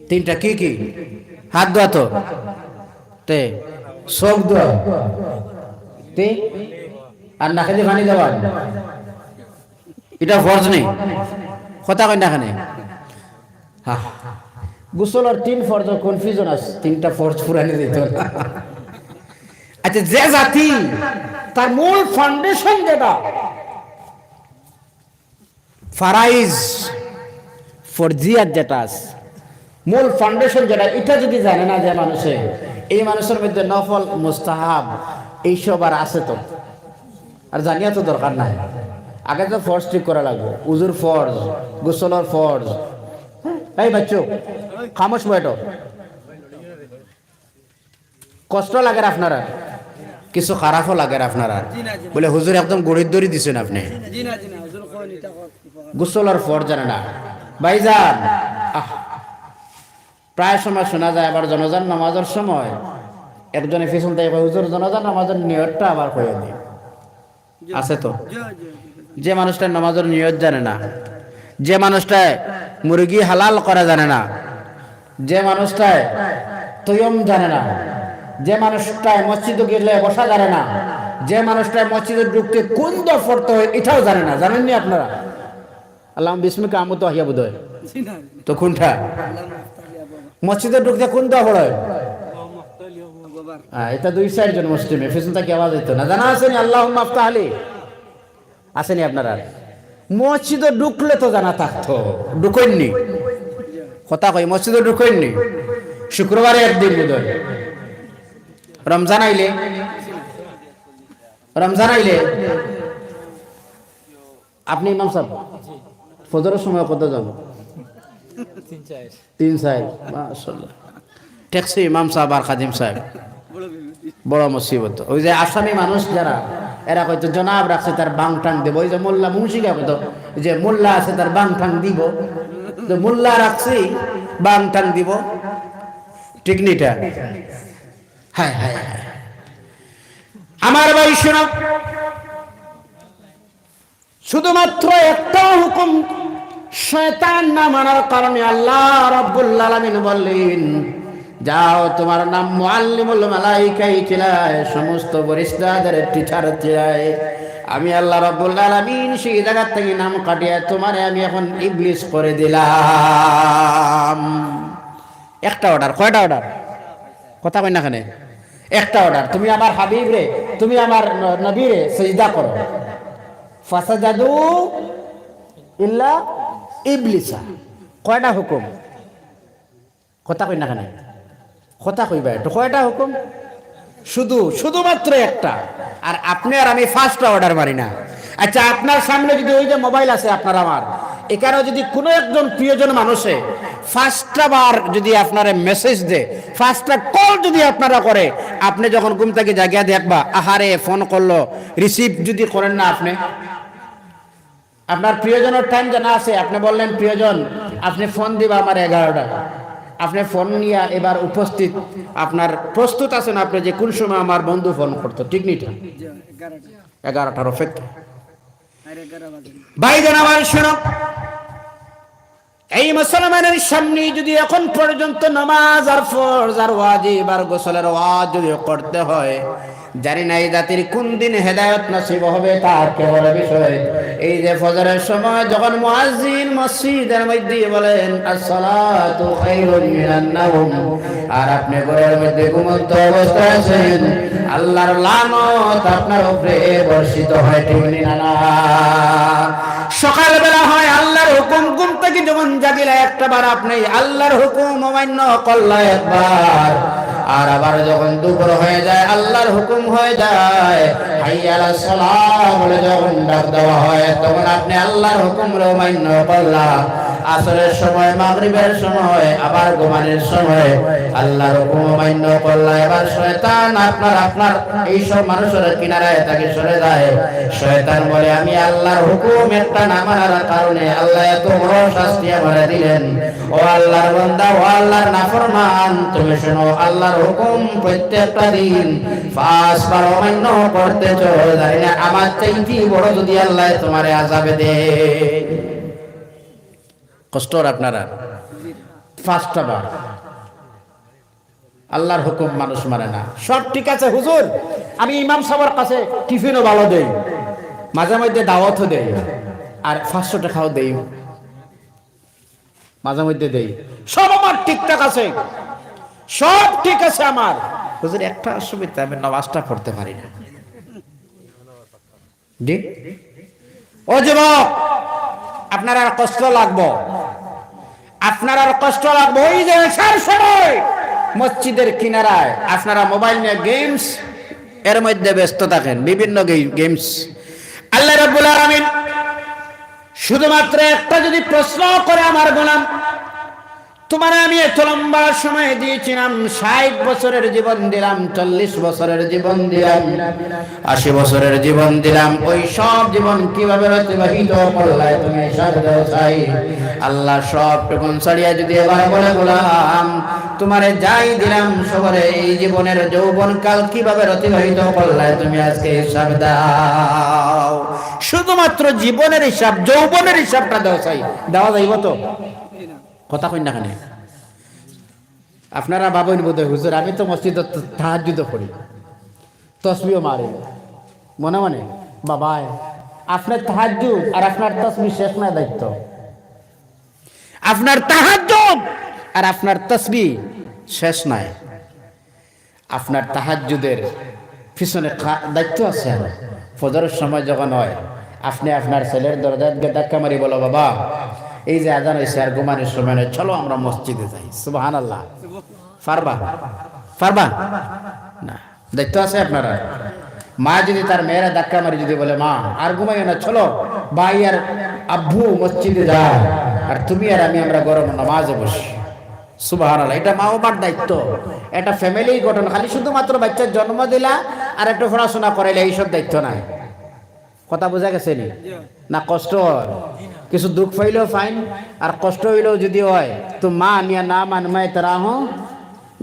3টা। কি কি? হাত ধোয়া তো তে চোখ ধোয়া তে আর নাকে দিয়ে পানি দেওয়া এটা ফরজ নেই কথা কই না খানে হ্যাঁ গোসলের 3 ফরজ কনফিউশন আছে 3টা ফরজ পুরানি দিত আচ্ছা যে জাতি তার মূল ফাউন্ডেশন যেটা ফারাইজ ফরজিয়াত যেটা আছে মূল ফাউন্ডেশন যেটা এটা যদি জানে না যে মানুষে এই মানুষের মধ্যে নফল মুস্তাহাব এইসব আর আছে তো আর জানিয়া তো দরকার নাই আগে তো ফরজ ঠিক করা লাগবে উজুর ফরজ গোসলের ফরজ এই বাচ্চো খামোশ বয়টো কষ্ট লাগে আপনারা কিছু খারাপও লাগে আপনারা বলে হুজুর একদম গড়ির দড়ি দিছেন আপনি গোসলের ফরজ জানে না ভাইজান প্রায় সময় শোনা যায় আবার জনজান নামাজের সময় একজনে পিছন থেকে হুজুর জনজান নামাজের নিয়তটা আবার কইয়া দিই আছে তো যে মানুষটা নামাজের নিয়ত জানে না যে মানুষটায় মুরগি হালাল করা জানে না যে মানুষটায় তয়ম জানে না যে মানুষটায় মসজিদে গেলে বসা জানে না যে মানুষটায় মসজিদে ঢুকতে কোন দোয়া পড়তে হয় এটাও জানে না জানেননি আপনারা আল্লাহ বিস্মিকা আমত আহিয়া বোধ হয় তো কোনটা মসজিদে ঢুকতে কোন দোয়া পড়ে এটা 2-4 জন মুসলিমে ফিসন থেকে আওয়াজ হইতো না জানা আছেনি আল্লাহুম্মা আফতাহ আলী আসেনি আপনারা মসজিদে ঢুকলে তো জানা থাকতো ঢুকেননি কথা কই মসজিদে ঢুকেননি শুক্রবারে একদিন বোধহয় রমজান আইলে আপনি ইমাম সাহেব ফজরের সময় কত যান 3-4 মাশাআল্লাহ ট্যাক্সি ইমাম সাহেব আর খাদিম সাহেব বড় মুসিবত ওই যে আসামি মানুষ যারা এরা হয়তো জনাব রাখছে তার বাং টাং দেব ওই যে মোল্লা মুন্সিকা হয়তো যে মোল্লা আছে তার বাং টাং দিব তো মোল্লা রাখছি বাং টাং দিব ঠিক নিটা হায় হায় আমার ভাই শোনো শুধুমাত্র একটা হুকুম শয়তান না মানার কারণে আল্লাহ রাব্বুল আলামিন বললেন যাও তোমার নাম মুআল্লিমুল মালাইকা চিলায় সমস্ত ফেরেশতাদের টিচার চিলায় আমি আল্লাহ রাব্বুল আলামিন সেই জায়গা থেকে নাম কাটিয়ে তোমারে আমি এখন ইবলিস করে দিলাম একটা অর্ডার কয়টা অর্ডার কথা কই না কেন একটা অর্ডার তুমি আমার হাবিব রে তুমি আমার নবী রে সিজদা করো ফাসাজাদু ইল্লা ইবলিসা কয়টা হুকুম কথা কই না কেন কথা কইবা তো কয়টা হুকুম শুধুমাত্র একটা আর আপনি আর আমি ফার্স্ট অর্ডার মারি না আচ্ছা আপনার সামনে যদি ওই যে মোবাইল আছে আপনার আমার এখানে যদি কোনো একজন প্রিয়জন মানুষে ফার্স্টটা বার যদি আপনারা মেসেজ দেয় ফার্স্টটা কল যদি আপনারা করে আপনি যখন ঘুম থেকে জাগিয়া দেখবা আহারে ফোন করলো রিসিভ যদি করেন না আপনি আপনার প্রিয়জনের টাইম জানা আছে আপনি বললেন প্রিয়জন আপনি ফোন দিবা আমার 11টা আপনি ফোন নিয়ে এবার উপস্থিত আপনার প্রস্তুত আছেন আপনি যে কোন সময় আমার বন্ধু ফোন করতো ঠিক নিটা 11টার অপেক্ষা ভাইজান আমার শোনো এই মুসলমানের সামনে যদি এখন পর্যন্ত নামাজ আর ফরজ আর ওয়াজিব আর গোসলের ওয়াজ যদি করতে হয় জানি না এই জাতির কোন দিন হেদায়েত নসিব হবে তার কেবল বিষয় এই যে ফজরের সময় যখন মুয়াজ্জিন মসজিদের মধ্যে বলেন আসসালাতু খায়রুম মিনান নাওম আর আপনি ঘরের মধ্যে ঘুমন্ত অবস্থায় আছেন আল্লাহর লানত আপনার উপরে বর্ষিত হয় ঠিক না সকালবেলা হয় আল্লাহর হুকুম ঘুম থেকে যখন জাগিলা একটাবার আপনি আল্লাহর হুকুম অমান্য করলা একবার আর আবার যখন দুপুর হয়ে যায় আল্লাহর হুকুম হয়ে যায় হাইয়া আলাস সালাহ বলে যখন ডাক দেওয়া হয় তখন আপনি আল্লাহর হুকুম অমান্য করলা আসরের সময় মাগরিবের সময় আবার ঘুমানোর সময় আল্লাহর হুকুম অমান্য করলা এবার শয়তান আপনার এই সব মানুষের কিনারায় তাকে সরে যায় শয়তান বলে আমি আল্লাহর হুকুম একটা না মানার কারণে আল্লাহ এত বড় শাস্তি আমারে দিলেন ও আল্লাহর বান্দা ও আল্লাহর নাফরমান তুমি শোনো আল্লাহর হুকুম প্রত্যেকটা দিন 5 বার অমান্য করতেছো জানি না আমার চাইতে বড় যদি আল্লাহ তোমারে আযাবে দেয় কষ্ট আপনারা 5টা বার আল্লাহর হুকুম মানুষ মানে না। সব ঠিক আছে হুজুর, আমি ইমাম সাহেবের কাছে টিফিনও ভালো দেই, মাঝে মধ্যে দাওয়াতও দেই, আর 500 টাকাও দেই, মাঝে মধ্যে দেই, সব আমার ঠিকঠাক আছে, সব ঠিক আছে আমার। হুজুর একটা অসুবিধা, আমি নামাজটা পড়তে পারি না। জি ও যুবক, আপনার আর কষ্ট লাগবো, আপনার আর কষ্ট লাগবে। ওই যে এসার সময় মসজিদের কিনারায় আপনারা মোবাইল নিয়ে গেমস এর মধ্যে ব্যস্ত থাকেন, বিভিন্ন গেমস। আল্লাহ রাব্বুল আলামিন শুধুমাত্র একটা যদি প্রশ্ন করে, আমার গোলাম তোমার আমি এত লম্বা সময় দিয়েছিলাম, 60 বছরের জীবন দিলাম, 40 বছরের জীবন দিলাম, 80 বছরের জীবন দিলাম, ওই সব জীবন কিভাবে অতিবাহিত করলে তুমি হিসাব দাও চাই। আল্লাহ সব টুকুন ছাড়িয়া যদি এবার বলে গোলাম তোমারে যাই দিলাম সবরে, এই জীবনের যৌবন কাল কিভাবে অতিবাহিত করলে তুমি আজকে হিসাব দাও। শুধুমাত্র জীবনের হিসাব, যৌবনের হিসাবটা দাও চাই। দেওয়া যাইব তো? কথা কই না কেন? আপনারা ভাবেন বোধহয় হুজুর আমি তো মসজিদে তাহাজ্জুদ করি, তসবিহ মারি মনে মনে। বাবাই আপনার তাহাজ্জুদ আর আপনার তসবিহ শেষ না দায়িত্ব। আপনার তাহাজ্জুদ আর আপনার তসবিহ শেষ নাই, আপনার তাহাজ্জুদের পিছনে দায়িত্ব আছে। আর ফজরের সময় যখন হয়, আপনি আপনার ছেলের দরজায় ধাক্কা মারি বলো বাবা এই যে আজান হয়েছে আর ঘুমানোর সময় নয়, চলো আমরা মসজিদে যাই। সুবহানাল্লাহ। পারবা? পারবা না? দায়িত্ব আছে আপনারা। মা যদি তার মেয়েরা ধাক্কা মারি যদি বলে মা আর ঘুমাইও না, চলো ভাই আর আব্বু মসজিদে যায়, আর তুমি আর আমি আমরা গরম নামাজে বসি। সুবহানাল্লাহ। এটা মা বাবার দায়িত্ব, এটা ফ্যামিলি গঠন। খালি শুধুমাত্র বাচ্চার জন্ম দিলা আর একটু পড়াশোনা করাইলে এইসব দায়িত্ব নাই। কথা বোঝা গেছে নি? না কষ্ট হয়, কিছু দুঃখ পাইলেও ফাইন, আর কষ্ট হইলেও যদি হয় তো মা মিয়া না মানমায় তারা হো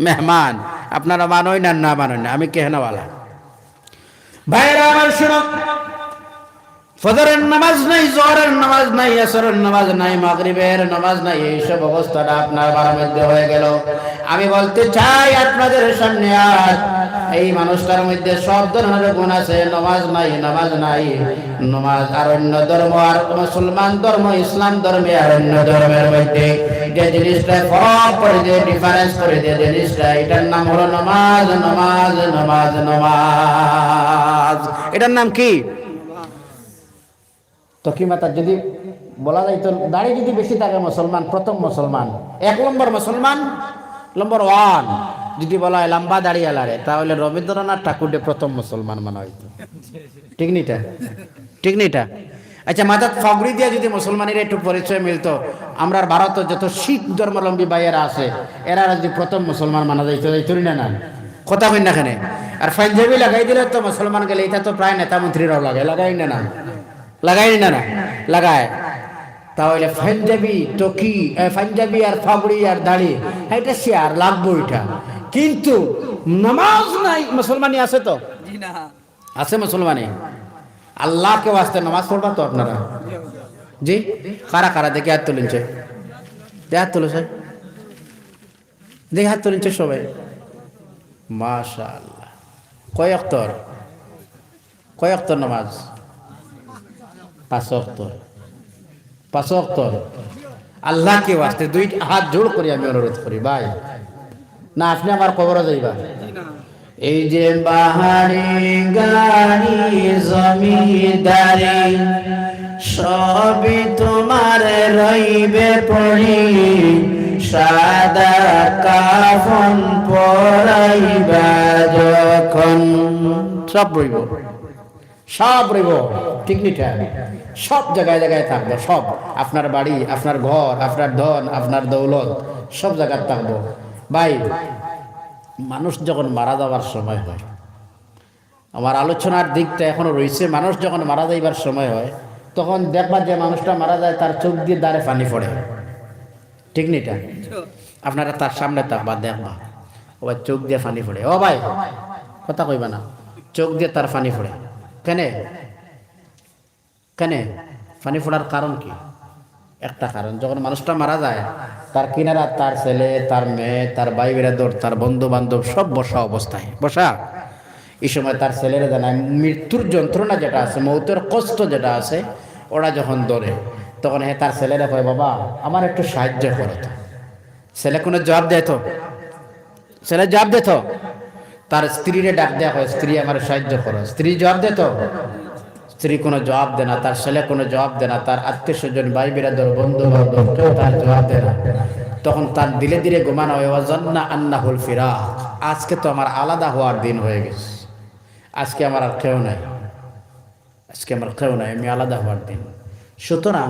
মেহমান। আপনারা মানই না, না মানই না, আমি কেহনাওয়ালা। ভাইরা আমার শুনো, ফজরের নামাজ নাই, জোহরের নামাজ নাই, আসরের নামাজ নাই, মাগরিবের নামাজ নাই, এইসব অবস্থাটা আপনার বাড়ির মধ্যে হয়ে গেল। আমি বলতে চাই আপনাদের সামনে আজ এই মানুষটার মধ্যে সব ধরনের গুণ আছে। নামাজ নাই, নামাজ নাই, নামাজ আর অন্য ধর্ম আর মুসলমান ধর্ম ইসলাম ধর্মে আর অন্য ধর্মের মধ্যে যে জিনিসটা ফরক করে দিয়ে ডিফারেন্স করে দিয়ে জিনিসটা, এটার নাম হলো নামাজ। নামাজ নামাজ নামাজ, এটার নাম কি? তো কি মাতা যদি বলা যায় তো দাড়ি যদি বেশি থাকে মুসলমান, প্রথম মুসলমান, 1 নম্বর মুসলমান, নম্বর 1 যদি বলা হয় লম্বা দাড়ি আলারে, তাহলে রবীন্দ্রনাথ ঠাকুর প্রথম মুসলমান মনে হইতো। ঠিক নিটা? ঠিক নিটা? আচ্ছা মাথা ফাগড়ি দিয়ে যদি মুসলমানের একটু পরিচয় মিলতো, আমরা ভারতের যত শিখ ধর্মাবলম্বী ভাইয়েরা আছে এরা যদি প্রথম মুসলমান মানা যাইতো, যাইতই না? না কথা কই না কেন? আর পাঞ্জাবি লাগাই দিলে তো মুসলমান গেলে, এটা তো প্রায় নেতা মন্ত্রীরাও লাগাই না? না লাগাই না? না লাগায়। তাহলে পাঞ্জাবি টকি, পাঞ্জাবি আর ফাগড়ি আর দাড়ি এটা শেয়ার লাগবো এটা, কিন্তু নামাজ নাই। মুসলমানি আছে তো? আছে মুসলমানি। আল্লাহকে ওয়াস্তে নামাজ পড়বা তো আপনারা? জি কারা কারা দেখে হাত তুলেছে? হাত তুলেছে, দেখে হাত তুলেছে সবাই। মাশাআল্লাহ। কয় অক্তর? কয় অক্তর নামাজ? 5 অক্তর। 5 অক্তর। আল্লাহকে ওয়াস্তে 2 হাত জোড় করি আমি অনুরোধ করি ভাই, না আপনি আমার কবরে যাইবা। এই যে বাহারি গাড়ি জমিদারি সবই তোমার রইবে পড়ি, সাদা কাফন পরাইবা যখন, সব রইব, সব রইব। ঠিক নিটা? সব জায়গায় জায়গায় থাকবো, সব আপনার বাড়ি, আপনার ঘর, আপনার ধন, আপনার দৌলত সব জায়গায় থাকবো। ভাই মানুষ যখন মারা যাওয়ার সময় হয়, আমার আলোচনার দিকটা এখনো রয়েছে, মানুষ যখন মারা যাইবার সময় হয় তখন দেখবা যে মানুষটা মারা যায় তার চোখ দিয়ে দ্বারে পানি পড়ে। ঠিক নিটা? আপনারা তার সামনে থাকবা, দেখবা ও ভাই চোখ দিয়ে পানি পড়ে। ও ভাই কথা কইবা না, চোখ দিয়ে তার পানি পড়ে। কেন? কেন পানি পড়ার কারণ কি? একটা কারণ, যখন মানুষটা মারা যায় তার কিনারা তার ছেলে, তার মেয়ে, তার ভাই বিরাদর, তার বন্ধু বান্ধব সব বসা অবস্থায় বসা। এই সময় তার ছেলেরা জানায় মৃত্যুর যন্ত্রণা যেটা আছে, মৌতের কষ্ট যেটা আছে, ওরা যখন ধরে তখন তার ছেলেরা কয়, বাবা আমার একটু সাহায্য করো তো। ছেলে কোনো জবাব দেয় তো? ছেলে জবাব দে তো? তার স্ত্রীরে ডাক দেয়া হয়, স্ত্রী আমার সাহায্য করো। স্ত্রী জবাব দে তো? স্ত্রী কোনো জবাব দেয় না, তার ছেলে কোনো জবাব দেয় না, তার আত্মীয় স্বজন, ভাই বিরাদর, বন্ধু বান্ধব কেউ তার জবাব দেয় না। তখন তার ধীরে ধীরে ঘুমানো হয়, ওয়াজান্না আন্নাহুল ফিরাক, আজকে তো আমার আলাদা হওয়ার দিন হয়ে গেছে, আজকে আমার আর কেউ নাই, আজকে আমার কেউ নাই, আমি আলাদা হওয়ার দিন। সুতরাং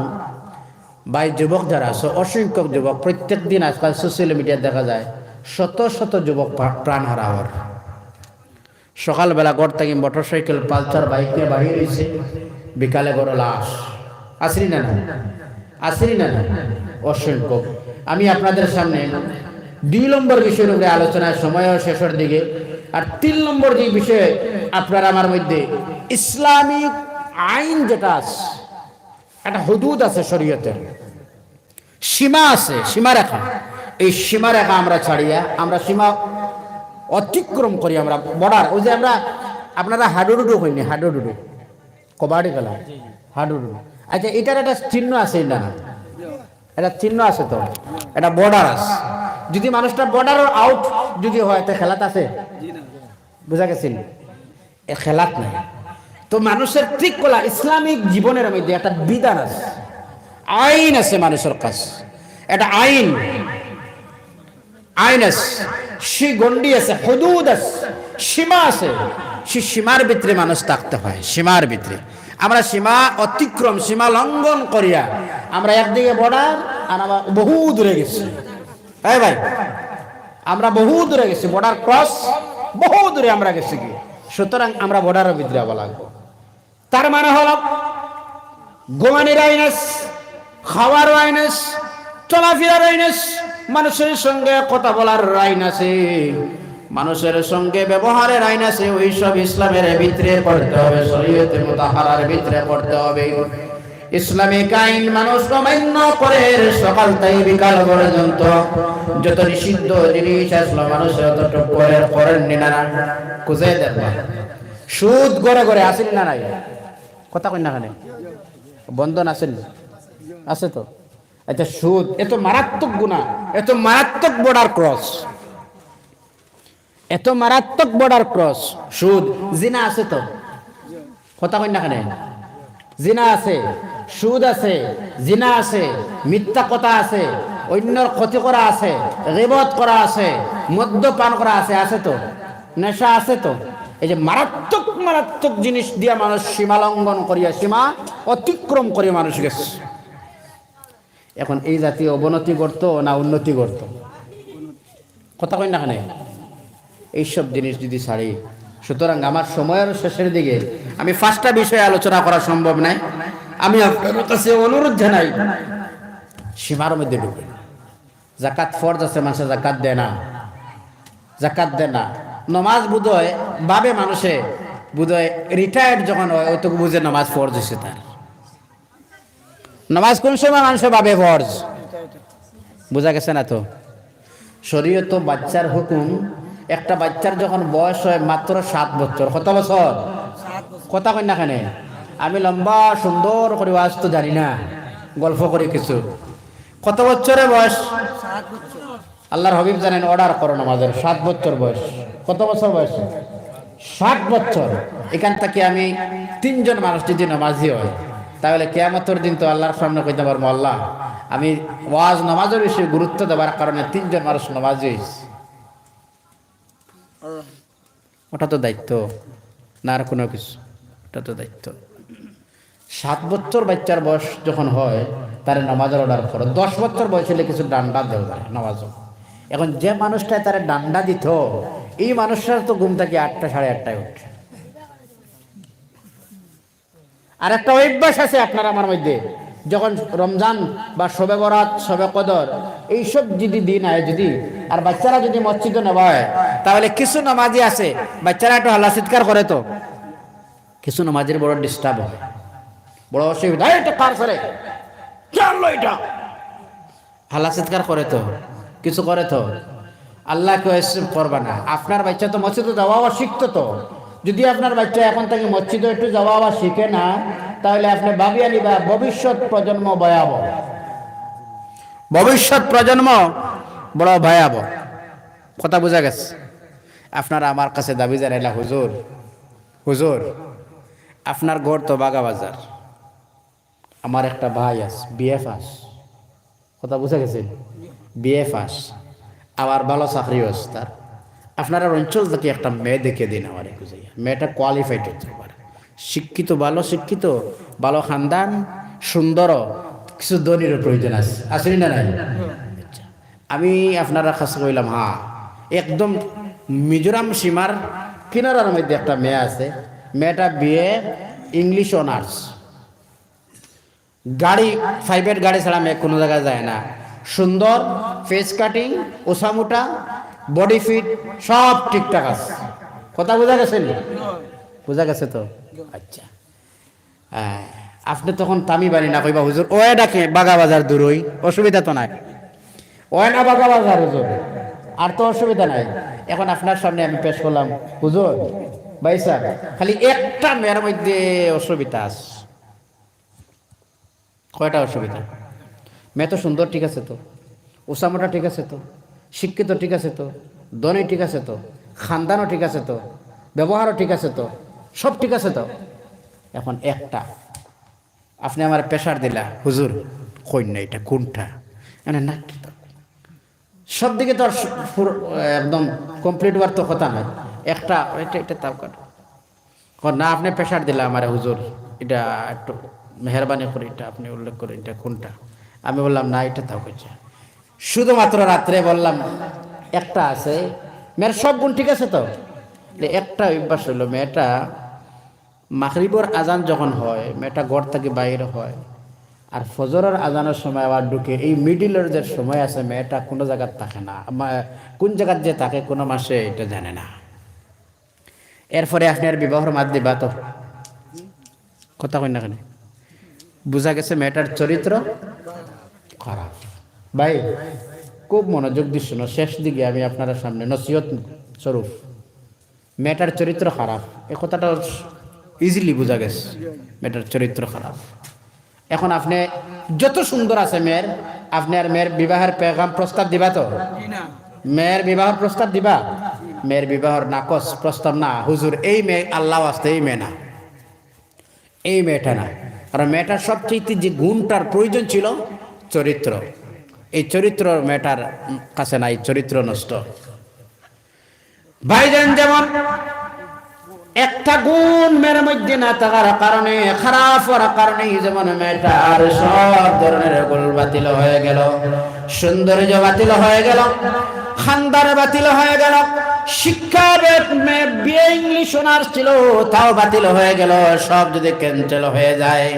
ভাই যুবক যারা আছে, অসংখ্য যুবক প্রত্যেক দিন আজকাল সোশ্যাল মিডিয়ায় দেখা যায় শত শত যুবক প্রাণ হারা হওয়ার। সকালবেলা ঘর থেকে মোটরসাইকেল, পালসার বাইক নিয়ে বাড়িয়ে রয়েছে, বিকালে বড় লাশ। আসরি না না? আসরি না না? অসংখ্য। আমি আপনাদের সামনে 2 নম্বর বিষয়ের উপরে আলোচনার সময়ও শেষের দিকে, আর 3 নম্বর যে বিষয়ে আপনার আমার মধ্যে ইসলামিক আইন যেটা আছে, একটা হুদুদ আছে, শরীয়তের সীমা আছে, সীমারেখা। এই সীমারেখা আমরা ছাড়িয়া, আমরা সীমা অতিক্রম করি, আমরা বর্ডার, ওই যে আমরা, আপনারা হাডুডুডু হয়নি, হাডুডুডু কবাডি খেলা, হাডুডুডু। আচ্ছা, এটার একটা চিহ্ন আছে না? এটা চিহ্ন আছে তো, এটা বর্ডার আছে। যদি মানুষটা বর্ডার আউট যদি হয় তা খেলাত আছে? বুঝা গেছিল? এ খেলাত নাই। তো মানুষের ঠিক কলা ইসলামিক জীবনের মধ্যে একটা বিধান আছে, আইন আছে মানুষের কাছে, এটা আইন, আইন আছে, সে গন্ডি আছে, হুদুদ আছে, সীমা আছে। সে সীমার ভিতরে মানুষ থাকতে হয়, সীমার ভিতরে। আমরা সীমা অতিক্রম, সীমা লঙ্ঘন করিয়া আমরা একদিকে বর্ডার, আর আমরা বহু দূরে গেছি। তাই ভাই, আমরা বহু দূরে গেছি, বর্ডার ক্রস বহু দূরে আমরা গেছি কি। সুতরাং আমরা বর্ডারের ভিতরে আবার লাগবো। তার মানে হলো ঘুমানির আইন আছে, খাওয়ার আইন আছে, চলাফেরার আইন আছে, মানুষের সঙ্গে কথা বলার আইন আছে, মানুষের সঙ্গে ব্যবহারের আইন আছে। ওই সব ইসলামের ভিতরে পড়তে হবে, শরীয়তে মুতাহারার ভিতরে পড়তে হবে। ইসলামিক আইন মানুষ অমান্য করে সকাল থেকে বিকাল পর্যন্ত যত নিষিদ্ধ জিনিস আসলো মানুষের অতটুকু করেন না, খুঁজে দেখবা। সুদ গড়ে গড়ে আসেন না? নাই কথা কই না? খানে বন্ধন আছেন? আছে তো। আচ্ছা, সুদ এত মারাত্মক গুনাহ, এত মারাত্মক বর্ডার ক্রস, এত মারাত্মক বর্ডার ক্রস সুদ। জিনা আছে তো, কথা কই না? খানে জিনা আছে, সুদ আছে, জিনা আছে, মিথ্যা কথা আছে, অন্যর ক্ষতি করা আছে, গীবত করা আছে, মদ্যপান করা আছে, আছে তো, নেশা আছে তো। এই যে মারাত্মক মারাত্মক জিনিস দিয়া মানুষ সীমা লঙ্ঘন করিয়া, সীমা অতিক্রম করিয়া মানুষ গেছে। এখন এই জাতীয় অবনতি করতো না উন্নতি করতো? কথা কই না? খানে এইসব জিনিস যদি ছাড়ি। সুতরাং আমার সময়ের শেষের দিকে আমি 5টা বিষয়ে আলোচনা করা সম্ভব নাই। আমি আপনার কাছে অনুরোধ জানাই, সীমার মধ্যে ঢুকে। জাকাত ফরজ আছে, মানুষে জাকাত দেয় না, জাকাত দেয় না। নমাজ বুধয় ভাবে মানুষে, বুধয় রিটায়ার্ড যখন হয় ওই তো বুঝে নমাজ ফরজ হয়েছে তার। নমাজ কোন সময় মানুষে ভাবে ফরজ? বোঝা গেছে না তো? শরীয়ত বাচ্চার হুকুম, একটা বাচ্চার যখন বয়স হয় মাত্র 7 বছর। কত বছর? কথা কই না? খানে আমি লম্বা সুন্দর করে ওয়াজ তো জানি না, গল্প করি কিছু। কত বছরের বয়স? আল্লাহর হাবিব জানেন, অর্ডার করো নামাজের 7 বছর বয়স। কত বছর বয়স? 7 বছর। এখান থেকে আমি 3 জন মানুষ যদি নামাজি হয়, তাহলে কিয়ামতের দিন তো আল্লাহর সামনে কইতে পারবো, আল্লাহ আমি ওয়াজ নামাজের বিষয়ে গুরুত্ব দেওয়ার কারণে 3 জন মানুষ নামাজি হয়েছে। ওটা তো দায়িত্ব না, আর কোনো কিছু? ওটা তো দায়িত্ব। 7 বছর বাচ্চার বয়স যখন হয় তার নামাজের অর্ডার করো। 10 বছর বয়স হলে কিছু ডান্ডা দেওয়া যায় নামাজ। এখন যে মানুষটায় তার ডান্ডা দিত, এই মানুষটার তো ঘুম থেকে 8টা 8:30টায় উঠে। আর একটা অভ্যাস আছে আপনার আমার মধ্যে, যখন রমজান বা শবে বরাত, শবে কদর এইসব যদি দিন হয়, যদি আর বাচ্চারা যদি মসজিদে নেওয়া হয়, তাহলে কিছু নামাজি আছে বাচ্চারা একটু হাল্লা চিৎকার করে, তো কিছু নামাজের বড় ডিস্টার্ব হয়, বড় অসুবিধা। এটা কার করে? জানলো এটা হাল্লা চিৎকার করে তো কিছু করে তো আল্লাহকে করবা না। আপনার বাচ্চা তো মসজিদে যাওয়া শিখতো তো, যদি আপনার বাচ্চা এখন থেকে মসজিদে একটু যাওয়া শিখে না, তাহলে আপনি ভাবিয়া নিবা ভবিষ্যৎ প্রজন্ম ভয়াবহ, ভবিষ্যৎ প্রজন্ম বড় ভয়াবহ। কথা বোঝা গেছে? আপনারা আমার কাছে দাবি জানাইলা, হুজুর হুজুর আপনার ঘর তো বাগা বাজার, আমার একটা ভাই আছে বিএ পাস, কথা বুঝা গেছে, বিএ পাস, আবার ভালো চাকরিও আছে তার। আপনারা অঞ্চল থেকে একটা মেয়ে দেখে দিন আমার, মেয়েটা কোয়ালিফাইড হতে পারে, শিক্ষিত, ভালো শিক্ষিত, ভালো খানদান, সুন্দর, কিছু ধনীরও প্রয়োজন আছে, আসেনি না নাই? আমি আপনারা কাছে কইলাম হ্যাঁ, একদম মিজোরাম সীমার কিনারার মধ্যে একটা মেয়ে আছে, মেয়েটা বিএ ইংলিশ অনার্স, গাড়ি 5-এর গাড়ি ছাড়া মেয়ে কোনো জায়গায় যায় না, সুন্দর, ফেস কাটিং, ওসামুটা, বডি ফিট, সব ঠিকঠাক আছে। কথা বোঝা গেছে? বোঝা গেছে তো? আচ্ছা, আপনি তখন তামি বানি না কইবা হুজুর ওয়ে ডাকে বাগা বাজার দূরই, অসুবিধা তো নাই, ওয়ে না বাগা বাজার হুজুর, আর তো অসুবিধা নাই। এখন আপনার সামনে আমি পেশ করলাম, হুজুর ভাই সাহেব খালি একটা মেয়ের মধ্যে অসুবিধা আছে। কয়টা অসুবিধা? মেয়ে তো সুন্দর ঠিক আছে তো, ওসামাটা ঠিক আছে তো, শিক্ষিত ঠিক আছে তো, ধনী ঠিক আছে তো, খানদানও ঠিক আছে তো, ব্যবহারও ঠিক আছে তো, সব ঠিক আছে তো। এখন একটা আপনি আমার প্রেশার দিলা, হুজুর কই না এটা কোনটা, না সব দিকে তো আর একদম কমপ্লিট হওয়ার তো কথা নয়, একটা এটা এটা তাও না, আপনি প্রেশার দিলা আমার, হুজুর এটা একটু মেহরবানি করে এটা আপনি উল্লেখ করে এটা কোনটা। আমি বললাম না এটা তাও করছে, শুধুমাত্র রাত্রে বললাম একটা আছে, মেয়ের সব গুণ ঠিক আছে তো। একটা অভ্যাস হলো, মেয়েটা মাগরিবের আজান যখন হয় মেয়েটা ঘর থেকে বাইরে হয়, আর ফজরের আজানের সময় আবার ঢুকে, এই মিডিলের যে সময় আছে মেয়েটা কোনো জায়গায় থাকে না, কোন জায়গার যে থাকে কোনো মাসে এটা জানে না। এরপরে আপনি আর বিবাহর মাত দিবা তো, কথা কই না কেন? বুঝা গেছে মেয়েটার চরিত্র খারাপ। ভাই খুব মনোযোগ দিয়ে শুনো, শেষ দিকে আমি আপনার সামনে নসিহত স্বরূপ, মেয়েটার চরিত্র খারাপ, এ কথাটা ইজিলি বোঝা গেছে, মেয়েটার চরিত্র খারাপ। এখন আপনি যত সুন্দর আছে মেয়ের, আপনি আর মেয়ের বিবাহের পেগাম প্রস্তাব দিবা তো? মেয়ের বিবাহের প্রস্তাব দিবা? মেয়ের বিবাহের নাকচ প্রস্তাব না, হুজুর এই মেয়ে আল্লাহ আসতে এই মেয়ে না, এই মেয়েটা না। আর মেয়েটার সবচেয়ে যে গুণটার প্রয়োজন ছিল চরিত্র, এই চরিত্র মেয়েটার কাছে নাই, চরিত্র নষ্ট। ভাইজান যেমন একটা গুণ মেয়ের মধ্যে না থাকার কারণে, খারাপ হওয়ার কারণে, যেমন মেয়েটার সব ধরনের গোল বাতিল হয়ে গেল, সৌন্দর্য বাতিল হয়ে গেল, খানদার বাতিল হয়ে গেল, শিক্ষা বিয়ে ইংলিশ অনার্স ছিল তাও বাতিল হয়ে গেল, সব যদি ক্যান্সেল হয়ে যায়।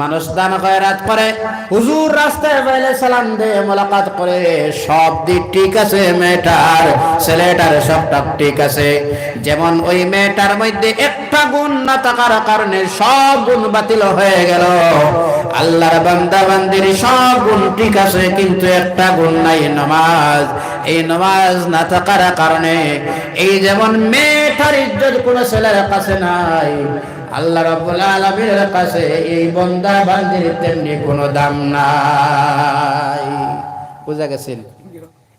মানুষ দান খয়রাত করে, হুজুর রাস্তায় বাইলে সালাম দে, মোলাকাত করে, সব দিক ঠিক আছে, মেয়েটার ছেলেটার সবটা ঠিক আছে। যেমন ওই মেয়েটার মধ্যে একটা গুণ না থাকার কারণে সব গুণ বাতিল হয়ে গেল, আল্লাহর বান্দা বান্দির সব গুণ ঠিক আছে কিন্তু একটা গুণ নাই, নামাজ। এই নামাজ না থাকার কারণে এই যেমন মেয়েটার ইজ্জত কোন ছেলের কাছে নাই, আল্লাহ রাব্বুল আলামিনের কাছে এই বান্দা বান্দির তেমনি কোনো দাম নাই। বুঝা গেছেন?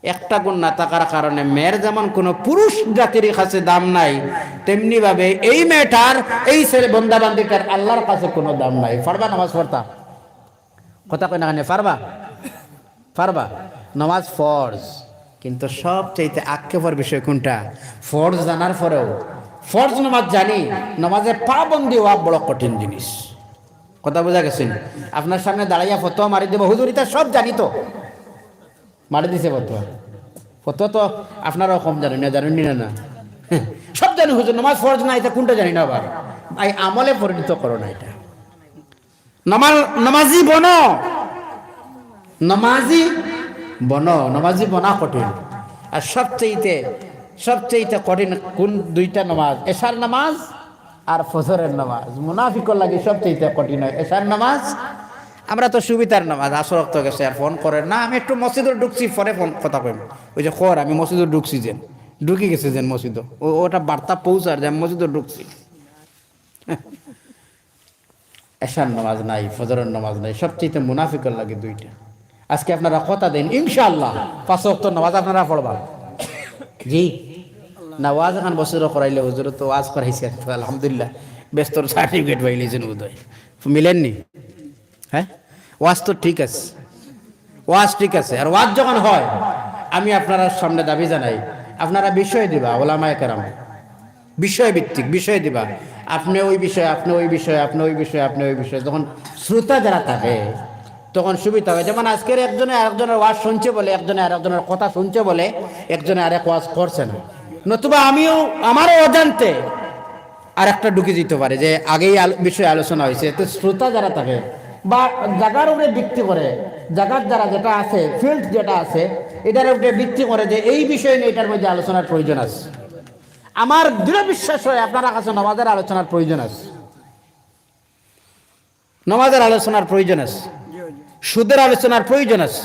একটা গুণ না থাকার কারণে মেয়ের যেমন কোনো পুরুষ জাতির কাছে দাম নাই, তেমনি ভাবে এই মেয়েটার, এই ছেলে বান্দা বান্দিটার আল্লাহর কাছে কোনো দাম নাই। পারবা নামাজ পড়তা? কথা কই না কেন? পারবা? পারবা? নামাজ ফরজ, কিন্তু সবচাইতে আক্ষেপের বিষয় কোনটা? ফরজ জানার পরেও, ফরজ নামাজ জানি, নামাজের পাবন্দি হওয়া বড় কঠিন জিনিস। কথা বোঝা গেছেন? আপনার সামনে দাঁড়াইয়া ফতোয়া মারি দেবো, হুজুর এটা সব জানি তো, মারি দিছে ফতোয়া। ফতোয়া তো আপনারাও কম জানেন না, জানেন না? না সব জানি হুজুর, নামাজ ফরজ না, এটা কোনটা জানি না। আবার ভাই আমলে পরিণত করো না এটা। নামাজি বনো, নামাজি বনো, নামাজি বনা কঠিন। আর সবচেয়ে কঠিন কোন দুইটা নামাজ? এশার নামাজ আর ফজরের নামাজ। মুনাফিকর লাগে সবচেয়ে কঠিন হয় এশার নামাজ আমরা তো সুবিধার নামাজ আসর রক্ত গেছে আর ফোন করে না, আমি একটু মসজিদে ঢুকছি, পরে ফোন কথা কইম। ওই যে খর আমি মসজিদে ঢুকছি, যেন ঢুকি গেছে যেন মসজিদ, ওটা বার্তা পৌঁছার যে আমি মসজিদে ঢুকছি। এশার নামাজ নাই, ফজরের নামাজ নাই, সবচেয়ে মুনাফিকের লাগে দুইটা। আজকে আপনারা কথা দেন ইনশাআল্লাহ 5 ওয়াক্ত নামাজ আপনারা পড়বা। জি না, ওয়াজ এখন বছর করাইলে হুজুর তো ওয়াজ করাইছে, আলহামদুলিল্লাহ ব্যস্তর সার্টিফিকেট পাইলেছেন বোধহয়, মিলেননি? হ্যাঁ, ওয়াজ তো ঠিক আছে, ওয়াজ ঠিক আছে। আর ওয়াজ যখন হয় আমি আপনারা সামনে দাবি জানাই, আপনারা বিষয় দিবা, ওলামায়ে কেরাম বিষয় ভিত্তিক বিষয় দিবা, আপনি ওই বিষয়, আপনি ওই বিষয়, আপনি ওই বিষয়, আপনি ওই বিষয়। যখন শ্রোতা যারা থাকে তখন সুবিধা হয়। যেমন আজকের একজনে আরেকজনের ওয়াজ শুনছে বলে, একজনে আরেকজনের কথা শুনছে বলে একজনে আরেক ওয়াজ করছে না, নতুবা আমিও আমারও অজান্তে আর একটা ঢুকে দিতে পারে যে আগেই বিষয়ে আলোচনা হয়েছে। তো শ্রোতা যারা থাকে বা জায়গার উপরে ভিত্তি করে, জায়গার যারা যেটা আছে, ফিল্ড যেটা আছে, এটার উপরে ভিত্তি করে যে এই বিষয় নিয়ে এটার মধ্যে আলোচনার প্রয়োজন আছে। আমার দৃঢ় বিশ্বাস হয় আপনারা কাছে নামাজের আলোচনার প্রয়োজন আছে, নামাজের আলোচনার প্রয়োজন আছে, সুদের আলোচনার প্রয়োজন আছে,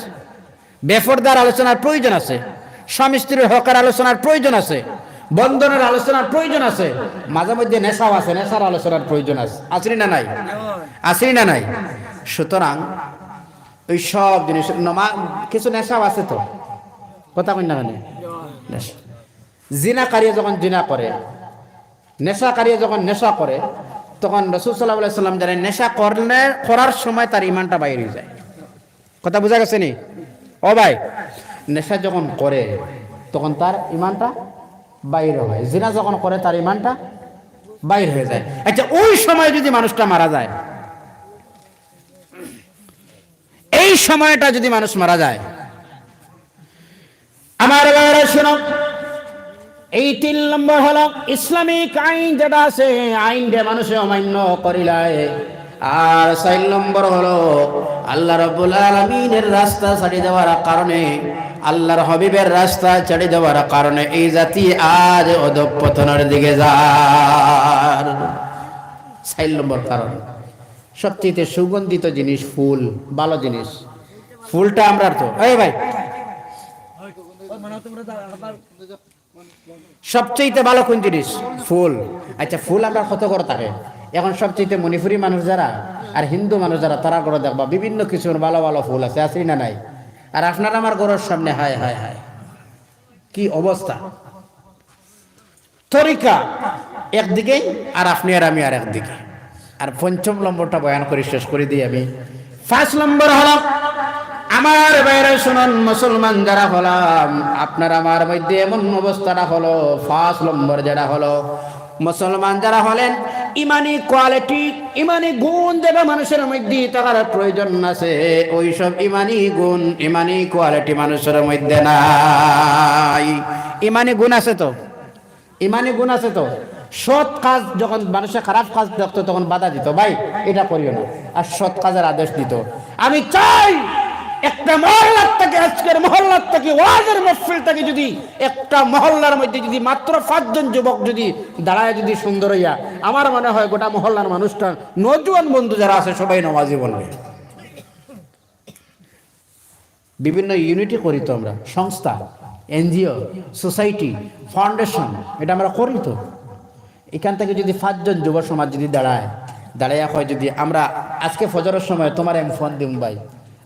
বেপরদার আলোচনার প্রয়োজন আছে, স্বামী স্ত্রীর হকের আলোচনার প্রয়োজন আছে, বন্ধনের আলোচনার প্রয়োজন আছে, মাঝে মধ্যে নেশাও আছে, নেশার আলোচনার প্রয়োজন আছে। আসেনি না নাই? আসেনি না নাই? সুতরাং ওই সব জিনিস কিছু নেশাও আছে তো, কথা কই না মানে জিনাকারী যখন জিনা করে, নেশাকারী যখন নেশা করে, তখন রাসূল সাল্লাল্লাহু আলাইহি সাল্লাম জানেন নেশা করার সময় তার ঈমানটা বাইরে হয়ে যায়। কথা বোঝা গেছে নি? ও ভাই, নেশা যখন করে তখন তার ঈমানটা বাইরে হয়, জিনা যখন করে তার ঈমানটা বাইরে হয়ে যায়। আচ্ছা, ওই সময় যদি মানুষটা মারা যায়, এই সময়টা যদি মানুষ মারা যায়, আমার ভাইরা শুনো, এই 3 নম্বর হলো ইসলামিক আইন যেটা আছে, আইন যে মানুষে অমান্য করিলায়। আর 4 নম্বর হলো আল্লাহ রাব্বুল আলামিনের রাস্তা ছাড়ি দেওয়ার কারণে, আল্লাহর হাবিবের রাস্তা ছেড়ে দেওয়ার কারণে এই জাতি আজ অধঃপতনের দিকে যায়। 4 নম্বর কারণ, সবচেয়ে সুগন্ধিত জিনিস ফুল, ভালো জিনিস ফুলটা আমরা তো এই ভাই সবচেয়ে ভালো কোন জিনিস? ফুল। আচ্ছা, ফুল আমরা কত করে থাকে এখন? সবচেয়ে মণিপুরি মানুষ যারা আর হিন্দু মানুষ যারা, তারা করে দেখবা বিভিন্ন কিছুর ভালো ভালো ফুল আছে, আছে না নাই? আর আপনার আমার ঘরের সামনে হায় হায় হায় কি অবস্থা, তরিকা একদিকে আর আপনি আর আমি আর একদিকে। আর 5 নম্বরটা বয়ান করে শেষ করে দিই আমি। 5 নম্বর হলো, আমার বাইরে শুনুন মুসলমান যারা হলাম, আপনার আমার মধ্যে এমন অবস্থাটা হলো, 5 নম্বর যেটা হলো, মুসলমান যারা হলেন, ইমানি কোয়ালিটি, ইমানি গুণ যেটা মানুষের মধ্যে থাকার প্রয়োজন আছে, ওই সব ইমানি গুণ, ইমানি কোয়ালিটি মানুষের মধ্যে নাই। ইমানি গুণ আছে তো, ইমানি গুণ আছে তো। সৎ কাজ যখন মানুষের খারাপ কাজ দেখতো তখন বাধা দিত, ভাই এটা করিও না, আর সৎ কাজের আদেশ দিত। আমি চাই একটা মহল্লার থেকে, আজকের মহল্লার থেকে, ওয়াজের মাহফিল থেকে যদি একটা মহল্লার মধ্যে যদি মাত্র 5 জন যুবক যদি দাঁড়ায় যদি সুন্দর হইয়া, আমার মনে হয় গোটা মহল্লার মানুষটা, নওজোয়ান বন্ধু যারা আছে সবাই নামাজি বলবে। বিভিন্ন ইউনিটি করি তো আমরা, সংস্থা, এনজিও, সোসাইটি, ফাউন্ডেশন, এটা আমরা করি তো। এখান থেকে যদি 5 জন যুব সমাজ যদি দাঁড়াইয়া হয়, যদি আমরা আজকে ফজরের সময় তোমার আমি ফোন দিম ভাই,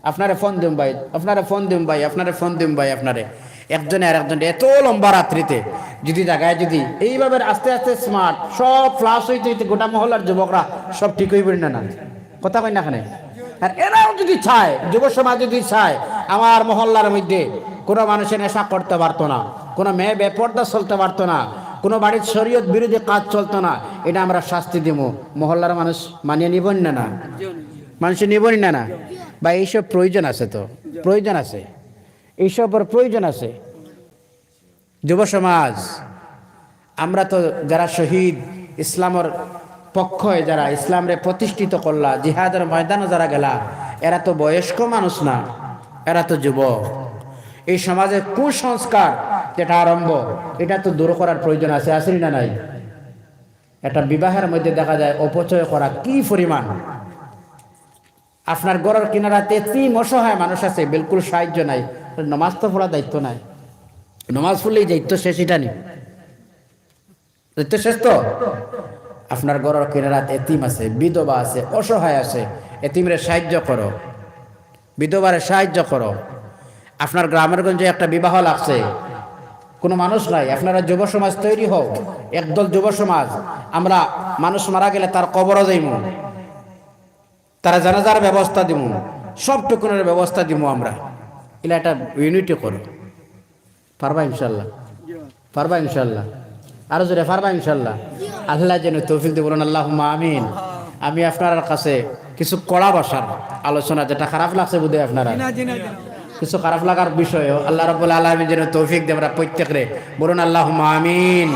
আপনারে ফোন দিম ভাই, আপনারে ফোন দিম ভাই, আপনারে ফোন দিম ভাই, আপনারে একজনে আর একজনে এত লম্বা রাত্রিতে যদি জায়গায় যদি এইভাবে আস্তে আস্তে স্মার্ট সব ফ্লাশ হইতে হইতে গোটা মহল্লার যুবকরা সব ঠিক হইবে না? না কথা কই না এখানে? আর এরাও যদি চায়, যুব সমাজ যদি চায়, আমার মহল্লার মধ্যে কোনো মানুষের নেশা করতে পারতো না, কোনো মেয়ে বেপর্দা চলতে পারতো না, কোনো বাড়ির শরীয়ত বিরোধী কাজ চলতো না, এটা আমরা শাস্তি দিব, মহল্লার মানুষ মানিয়ে নিবেন না? না মানুষের নিবেন না? না বা এইসব প্রয়োজন আছে তো, প্রয়োজন আছে, এইসবের প্রয়োজন আছে। যুব সমাজ আমরা তো যারা শহীদ, ইসলামের পক্ষে যারা ইসলামরে প্রতিষ্ঠিত করলা, জিহাদের ময়দানে যারা গেলা, এরা তো বয়স্ক মানুষ না, এরা তো যুবক। এই সমাজের কুসংস্কার যেটা আরম্ভ, এটা তো দূর করার প্রয়োজন আছে, আসেনি না নাই? একটা বিবাহের মধ্যে দেখা যায় অপচয় করা কি পরিমাণ, আপনার ঘরের কিনারাতে এতিম অসহায় মানুষ আছে, বিলকুল সাহায্য নাই, নমাজ তো পড়ার দায়িত্ব নাই, নমাজ পড়লেই দায়িত্ব শেষ, এটা নি দায়িত্ব শেষ তো। আপনার ঘরের কিনারাতে এতিম আছে, বিধবা আছে, অসহায় আছে, এতিমরে সাহায্য করো, বিধবারে সাহায্য করো। আপনার গ্রামের গঞ্জে একটা বিবাহ লাগছে, কোনো মানুষ নাই, আপনারা যুব সমাজ তৈরি হোক, একদল যুব সমাজ, আমরা মানুষ মারা গেলে তার কবরও যাইব, তারা জানাজার ব্যবস্থা দিব, সবটুকুনের ব্যবস্থা দিব আমরা, এলা একটা ইউনিটি করো। পারবা ইনশাল্লাহ? পারবা ইনশাল্লাহ? আরো জোরে পারবা ইনশাল্লাহ? আল্লাহ যেন তৌফিক দিয়ে বলুন আল্লাহুম্মা আমিন। আমি আপনার কাছে কিছু কড়া ভাষার আলোচনা, যেটা খারাপ লাগছে বোধহয় আপনারা, কিছু খারাপ লাগার বিষয়ও আল্লাহ রাব্বুল আলামিন যেন তৌফিক দেয়, আমরা প্রত্যেকরে বলুন আল্লাহুম্মা আমিন।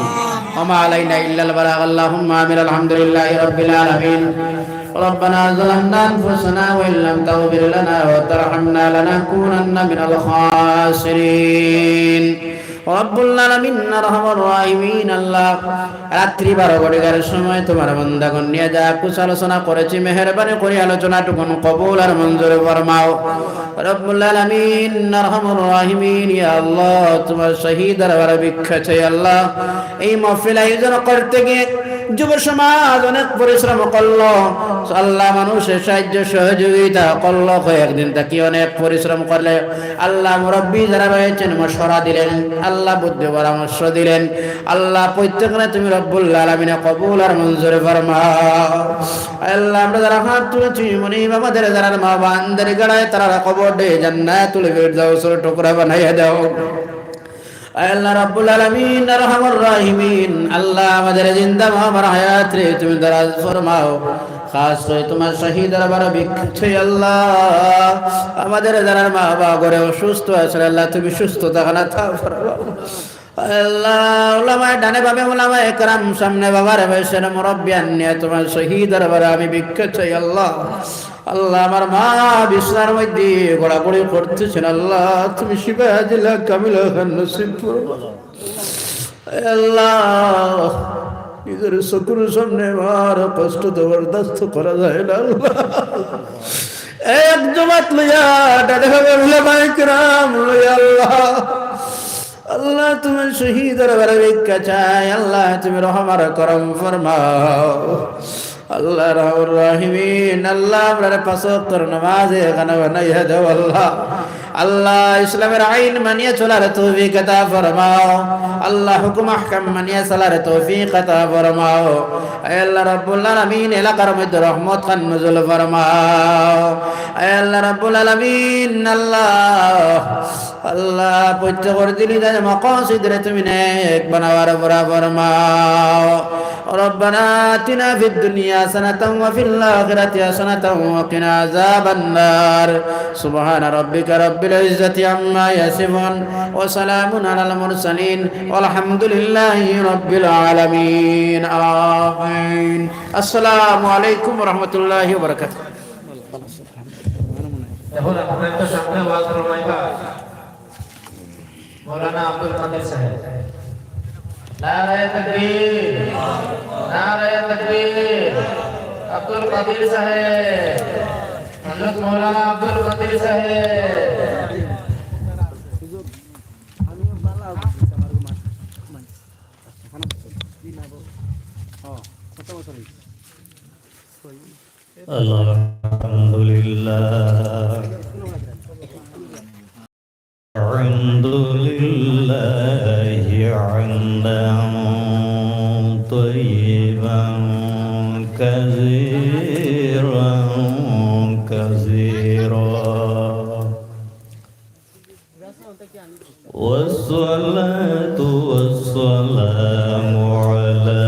ওমা আলাইনা ইল্লাল বালাগ। আল্লাহুম্মা আমিন। আলহামদুলিল্লাহি রাব্বিল আলামিন। ربنا ظلمنا أنفسنا وإن لم تغفر لنا وترحمنا لنكونن من الخاسرين রব্বুল আলামিন আরহামুর রাহিমিন। আল্লাহ, রাত্রি 12 ঘটিকার সময় তোমার বান্দাগণ নিয়ে যা কিছু আলোচনা করেছি, মেহেরবানি করে আলোচনাটুকু কবুল আর মঞ্জুর ফরমাও রব্বুল আলামিন আরহামুর রাহিমিন। ইয়া আল্লাহ, তোমার শহীদ দরবারে ভিক্ষা চাই আল্লাহ। এই মাহফিল আয়োজন করতে গিয়ে যুব সমাজ অনেক পরিশ্রম করলো আল্লাহ, মানুষের সাহায্য সহযোগিতা করলো, কয়েকদিন থাকি অনেক পরিশ্রম করলে আল্লাহ মুরব্বী যারা রয়েছেন মশওয়ারা দিলেন, আল্লাহ বুদ্ধি পরামর্শ দিলেন, আল্লাহ প্রত্যেকটা তুমি রব্বুল আলামিন কবুল আর মঞ্জুর ফরমাও। আল্লাহ, আমরা যারা হাত তুলেছি মনি বাবাদের, যারা মা বান্দার গলায় তারা কবর দে জান্নাতুল ফিরদাউসের টুকরা বানাইয়া দাও আল্লাহ রাব্বুল আলামিন আরহামুর রাহিমিন। আল্লাহ, আমাদের জিন্দা আমার হায়াত রে তুমি দারাজ ফরমাও, খাস করে তোমার শহীদ দরবারে ভিক্ষা আল্লাহ, আমাদের যারা মা বাবা ঘরে অসুস্থ আছে আল্লাহ তুমি সুস্থতা খানা দাও ফরমাও আল্লাহ। উলামা ডানে বামে উলামা একরাম সামনে বাবার বয়সের মুরব্বিয়ান নিয়ে তোমার শহীদ দরবারে আমি ভিক্ষা চাই আল্লাহ। আল্লাহ, আমার মা বিছানার মধ্যে গড়াগড়ি করতেছেন আল্লাহ, তুমি শিফা দিলা কামিলা খান নসিব করো আল্লাহ। নিজের চকুর সামনে আমার কষ্ট তো বরদাস্ত করা যায় না আল্লাহ। এক জমাত লইয়া ডানে বামে উলামা একরাম লইয়া আল্লাহ, আল্লাহ তোমার শহীদ দরবারে ভিক্ষা চাই আল্লাহ, তুমি রহম আর করম ফরমাও আল্লাহ রাহুর রাহিমিন। আল্লাহ, আমরা 5 ওয়াক্তের নামাজে এখানে বানাইয়া দাও আল্লাহ। আল্লাহ, ইসলামের আইন মানিয়ে চলার তৌফিক আতা ফরমাও আল্লাহ, হুকুম আহকাম মানিয়ে চলার তৌফিক আতা ফরমাও আল্লাহ রাব্বুল আলামিন। এলাকার মধ্যে রহমত খান নজুল ফরমাও আল্লাহ রাব্বুল আলামিন। আল্লাহ, আল্লাহ প্রত্যেকের দিলে মাকাসিদরে তুমি নেক বানাওয়ার বরা ফরমাও। ربنا آتنا في الدنيا حسنة وفي الآخرة حسنة وقنا عذاب النار سبحان ربك رب العزة عما يصفون وسلام على المرسلين والحمد لله رب العالمين آمين السلام عليكم ورحمة الله وبركاته مولانا عبد القادر صاحب নারায়ে তাকবীর নারায়ে তাকবীর আব্দুল কাদির সাহেব হযরত মাওলানা আব্দুল কাদির সাহেব আলহামদুলিল্লাহ আলহামদুলিল্লাহি হামদান তাইয়িবান কাসীরান কাসীরা ওয়াসসালাতু ওয়াসসালামু আলা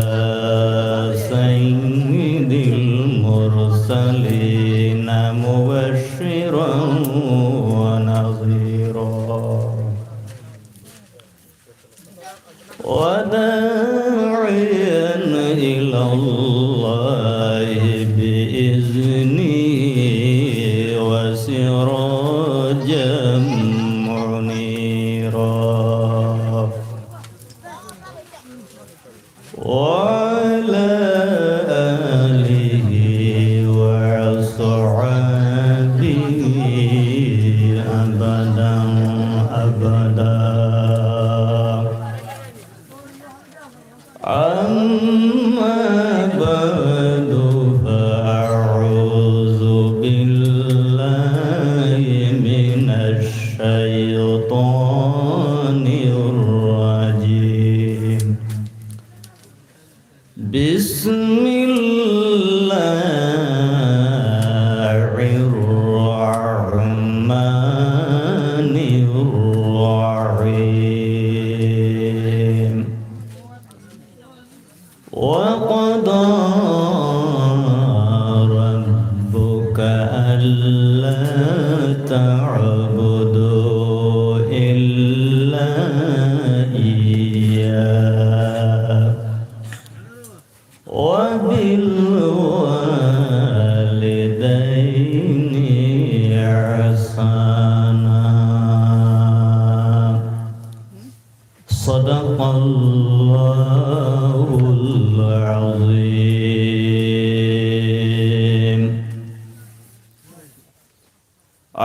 সাইয়্যিদিল মুরসালিন মুবাশশিরান ওয়া নাযীরা وداعيا إلى الله بإذنه وسراجا منيرا وعلى آله وصحبه بالله من الشيطان الرجيم بسم الله الرحمن الرحيم وقضى ربك ألا تعبدوا إلا إياه وبالوالدين إحسانا صدق الله العظيم.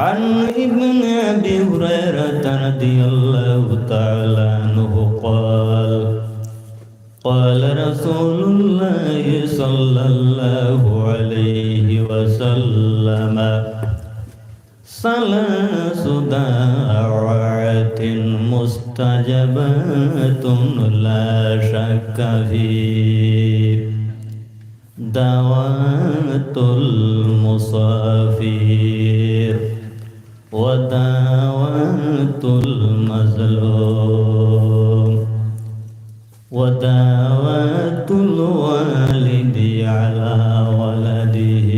عن ابن أبي هريرة رضي الله تعالى عنه قال قال رسول الله صلى الله عليه وسلم ثلاث دعوات مستجبات لا شك فيه دعوة المسافر ودعوة المظلوم ودعوة الوالد على ولده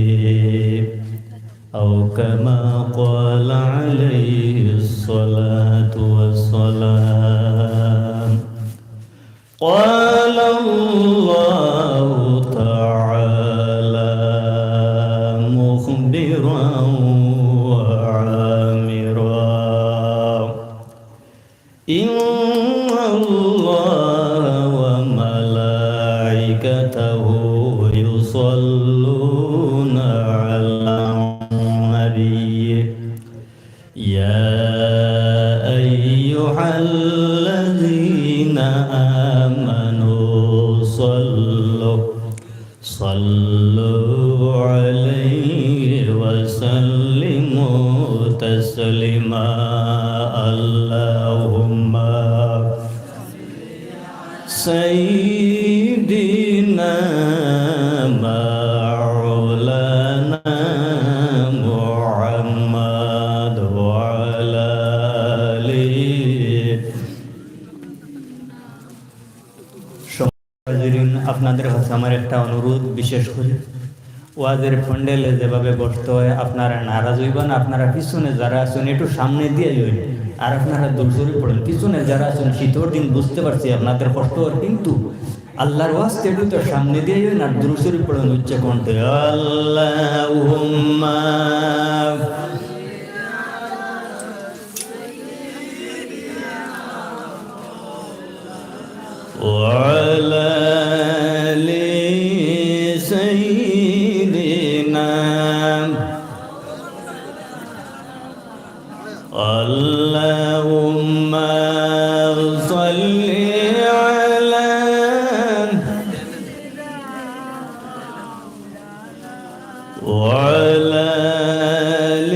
أو كما قال عليه الصلاة والسلام. قال الله تعالى مخبرا وعامرا إن الله وملائكته يصلون على النبي يا أيها الذين آمنوا صلوا عليه وسلموا تسليما اللهم سيدنا مولانا محمد وعلى آله. হাজিরিন, আপনাদের কাছে আমার একটা অনুরোধ, বিশেষ করে ওয়াজের ফন্ডেলে যেভাবে বসতে হয় আপনারা নারাজ হইবেন। আপনারা পিছনে যারা আছেন একটু সামনে দিয়ে যাবেন, আর আপনারা দূরে পড়েন। পিছনে যারা আছেন শীতর দিন বুঝতে পারছি আপনাদের কষ্ট হয়, কিন্তু আল্লাহর ওয়াস্তে একটু তো সামনে দিয়ে যাবেন আর দূরে পড়েন উচ্চ কণ্ঠে আল্লাহুম্মা وعلى آل سيدنا اللهم صل على وعلى آل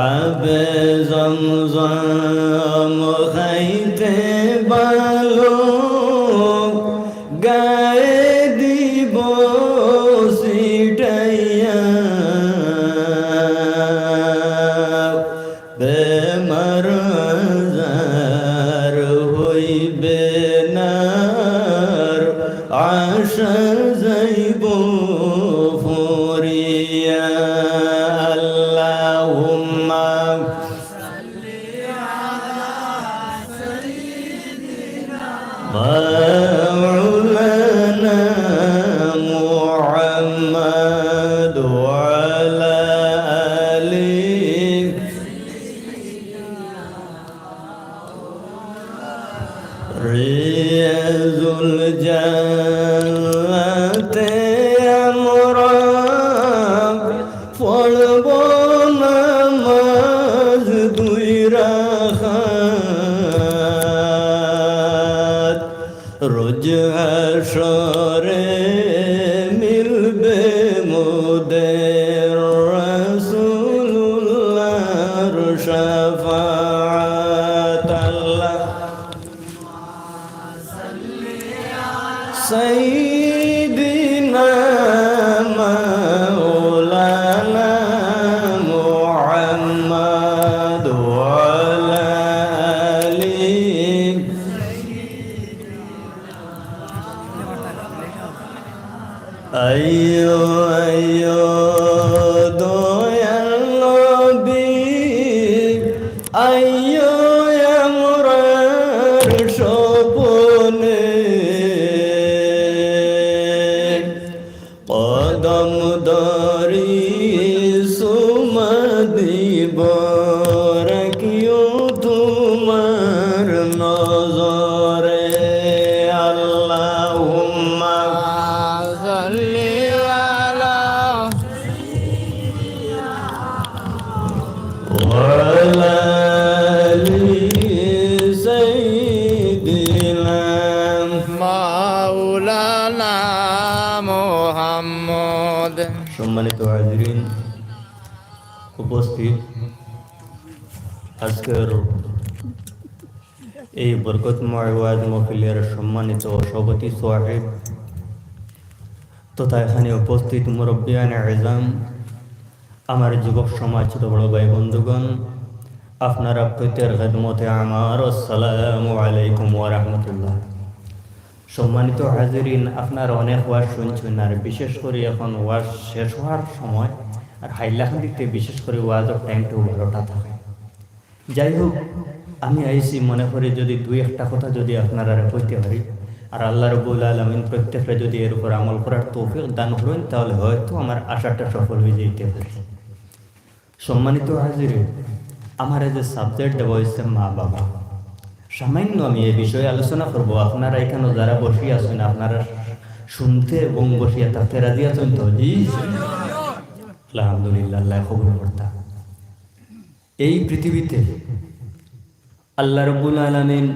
আবে জমজম খাইতে ভালো গায়ে দিব সিটাইয়া বেমার আজার হইবে না আশা যাইব ফরিয়া আল্লাহুম্মা مولانا محمد وعلى آله رياض الجنة أمرا পড়ব নামাজ দুই রাকাত রোজ তরে মিলবে মোদের রাসূলুল্লাহর শাফাআত আল্লাহ সাইয়্যিদিনা মাওলানা মুহাম্মদ ওয়া আলা আলিহি আইয়ো আইয়ো দয়াল নবী আইয়ো আমরার স্বপনে কদম ধরি সুমা দিব রাখিও তোমার নজরে আল্লাহুম্মা সাল্লি আলা ওয়ালা আলি সাইয়্যিদিনা মাওলানা মুহাম্মদ। সম্মানিত হাজিরিন, উপস্থিত আজকের এই বরকতময় ওয়াজ মাহফিলের সম্মানিত সভাপতি সাহেব তথা এখানে উপস্থিত মুরব্বিয়ান আযম, আমার যুবক সমাজ, ছোট বড় ভাই বন্ধুগণ, আপনারা প্রত্যেকের খেদমতে আমার আসসালামু আলাইকুম ওয়া রাহমাতুল্লাহ। সম্মানিত হাজিরিন, আপনারা অনেক ওয়াজ শুনছেন, আর বিশেষ করে এখন ওয়াজ শেষ হওয়ার সময়, আর হাইলাকান্দিতে বিশেষ করে ওয়াজের টাইমটা 12টা থাকে। যাই হোক, আমি আইসি মনে করি যদি দুই একটা কথা যদি আপনারা কইতে পারি, আর আল্লাহ রাব্বুল আলামিন প্রত্যেকটা যদি এর উপর আমল করার তৌফিক দান করেন, তাহলে হয়তো আমার আশাটা সফল হয়ে যেতে পারে। সম্মানিত হাজিরিন, আমার এই যে সাবজেক্ট দেওয়া হয়েছে মা বাবা, সামান্য আমি এই বিষয়ে আলোচনা করব। আপনারা এখানে যারা বসিয়ে আছেন, আপনারা শুনতে এবং বসিয়া থাকতে রাজি আছেন তো? জি, আলহামদুলিল্লাহ, আল্লাহ কবুল করতা। এই পৃথিবীতে আল্লাহ রাব্বুল আলামিন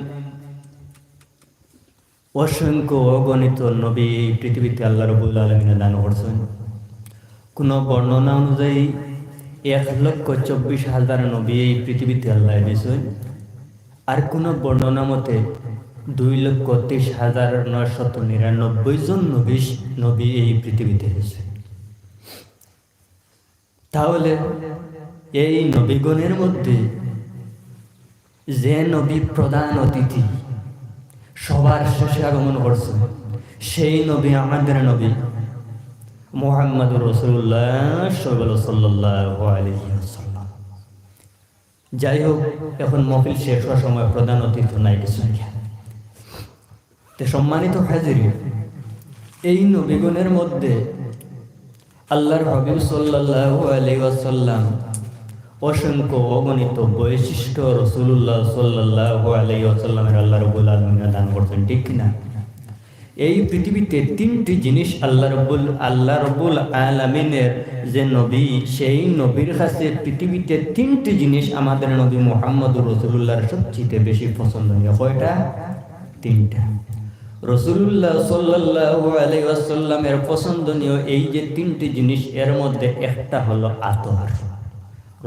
অসংখ্য অগণিত নবী এই পৃথিবীতে আল্লাহ রাব্বুল আলামিন দান করছেন। কোন বর্ণনা অনুযায়ী 1,24,000 নবী এই পৃথিবীতে আল্লাহ দিয়েছেন, আর কোন বর্ণনা মতে 2,30,999 জন নবী এই পৃথিবীতে এসেছে। তাহলে এই নবীগণের মধ্যে যে নবী প্রধান অতিথি, সবার শেষে আগমন করছে, সেই নবী আমাদের নবী মুহাম্মদুর রাসূলুল্লাহ সাল্লাল্লাহু আলাইহি ওয়াসাল্লাম। যাই হোক, এখন মাহফিল শেষ হওয়ার সময় প্রধান অতিথি নাই কিছু। সম্মানিত হাজিরিন, এই নবীগণের মধ্যে আল্লাহর হাবিব সাল্লাল্লাহু আলাইহি ওয়াসাল্লাম অসংখ্য অগণিত বৈশিষ্ট্য রাসূলুল্লাহ সাল্লাল্লাহু আলাইহি ওয়াসাল্লামের আল্লাহ রাব্বুল আলামিন দান করতেন, ঠিক কিনা? এই পৃথিবীতে তিনটি জিনিস আল্লাহ রাব্বুল আলামিনের যে নবী, সেই নবীর কাছে পৃথিবীতে তিনটি জিনিস আমাদের নবী মুহাম্মদুর রাসূলুল্লাহর সবচেয়ে বেশি পছন্দনীয়। কয়টা? তিনটা। রাসূলুল্লাহ সাল্লাল্লাহু আলাইহি ওয়াসাল্লামের পছন্দনীয় এই যে তিনটি জিনিস, এর মধ্যে একটা হলো আতর।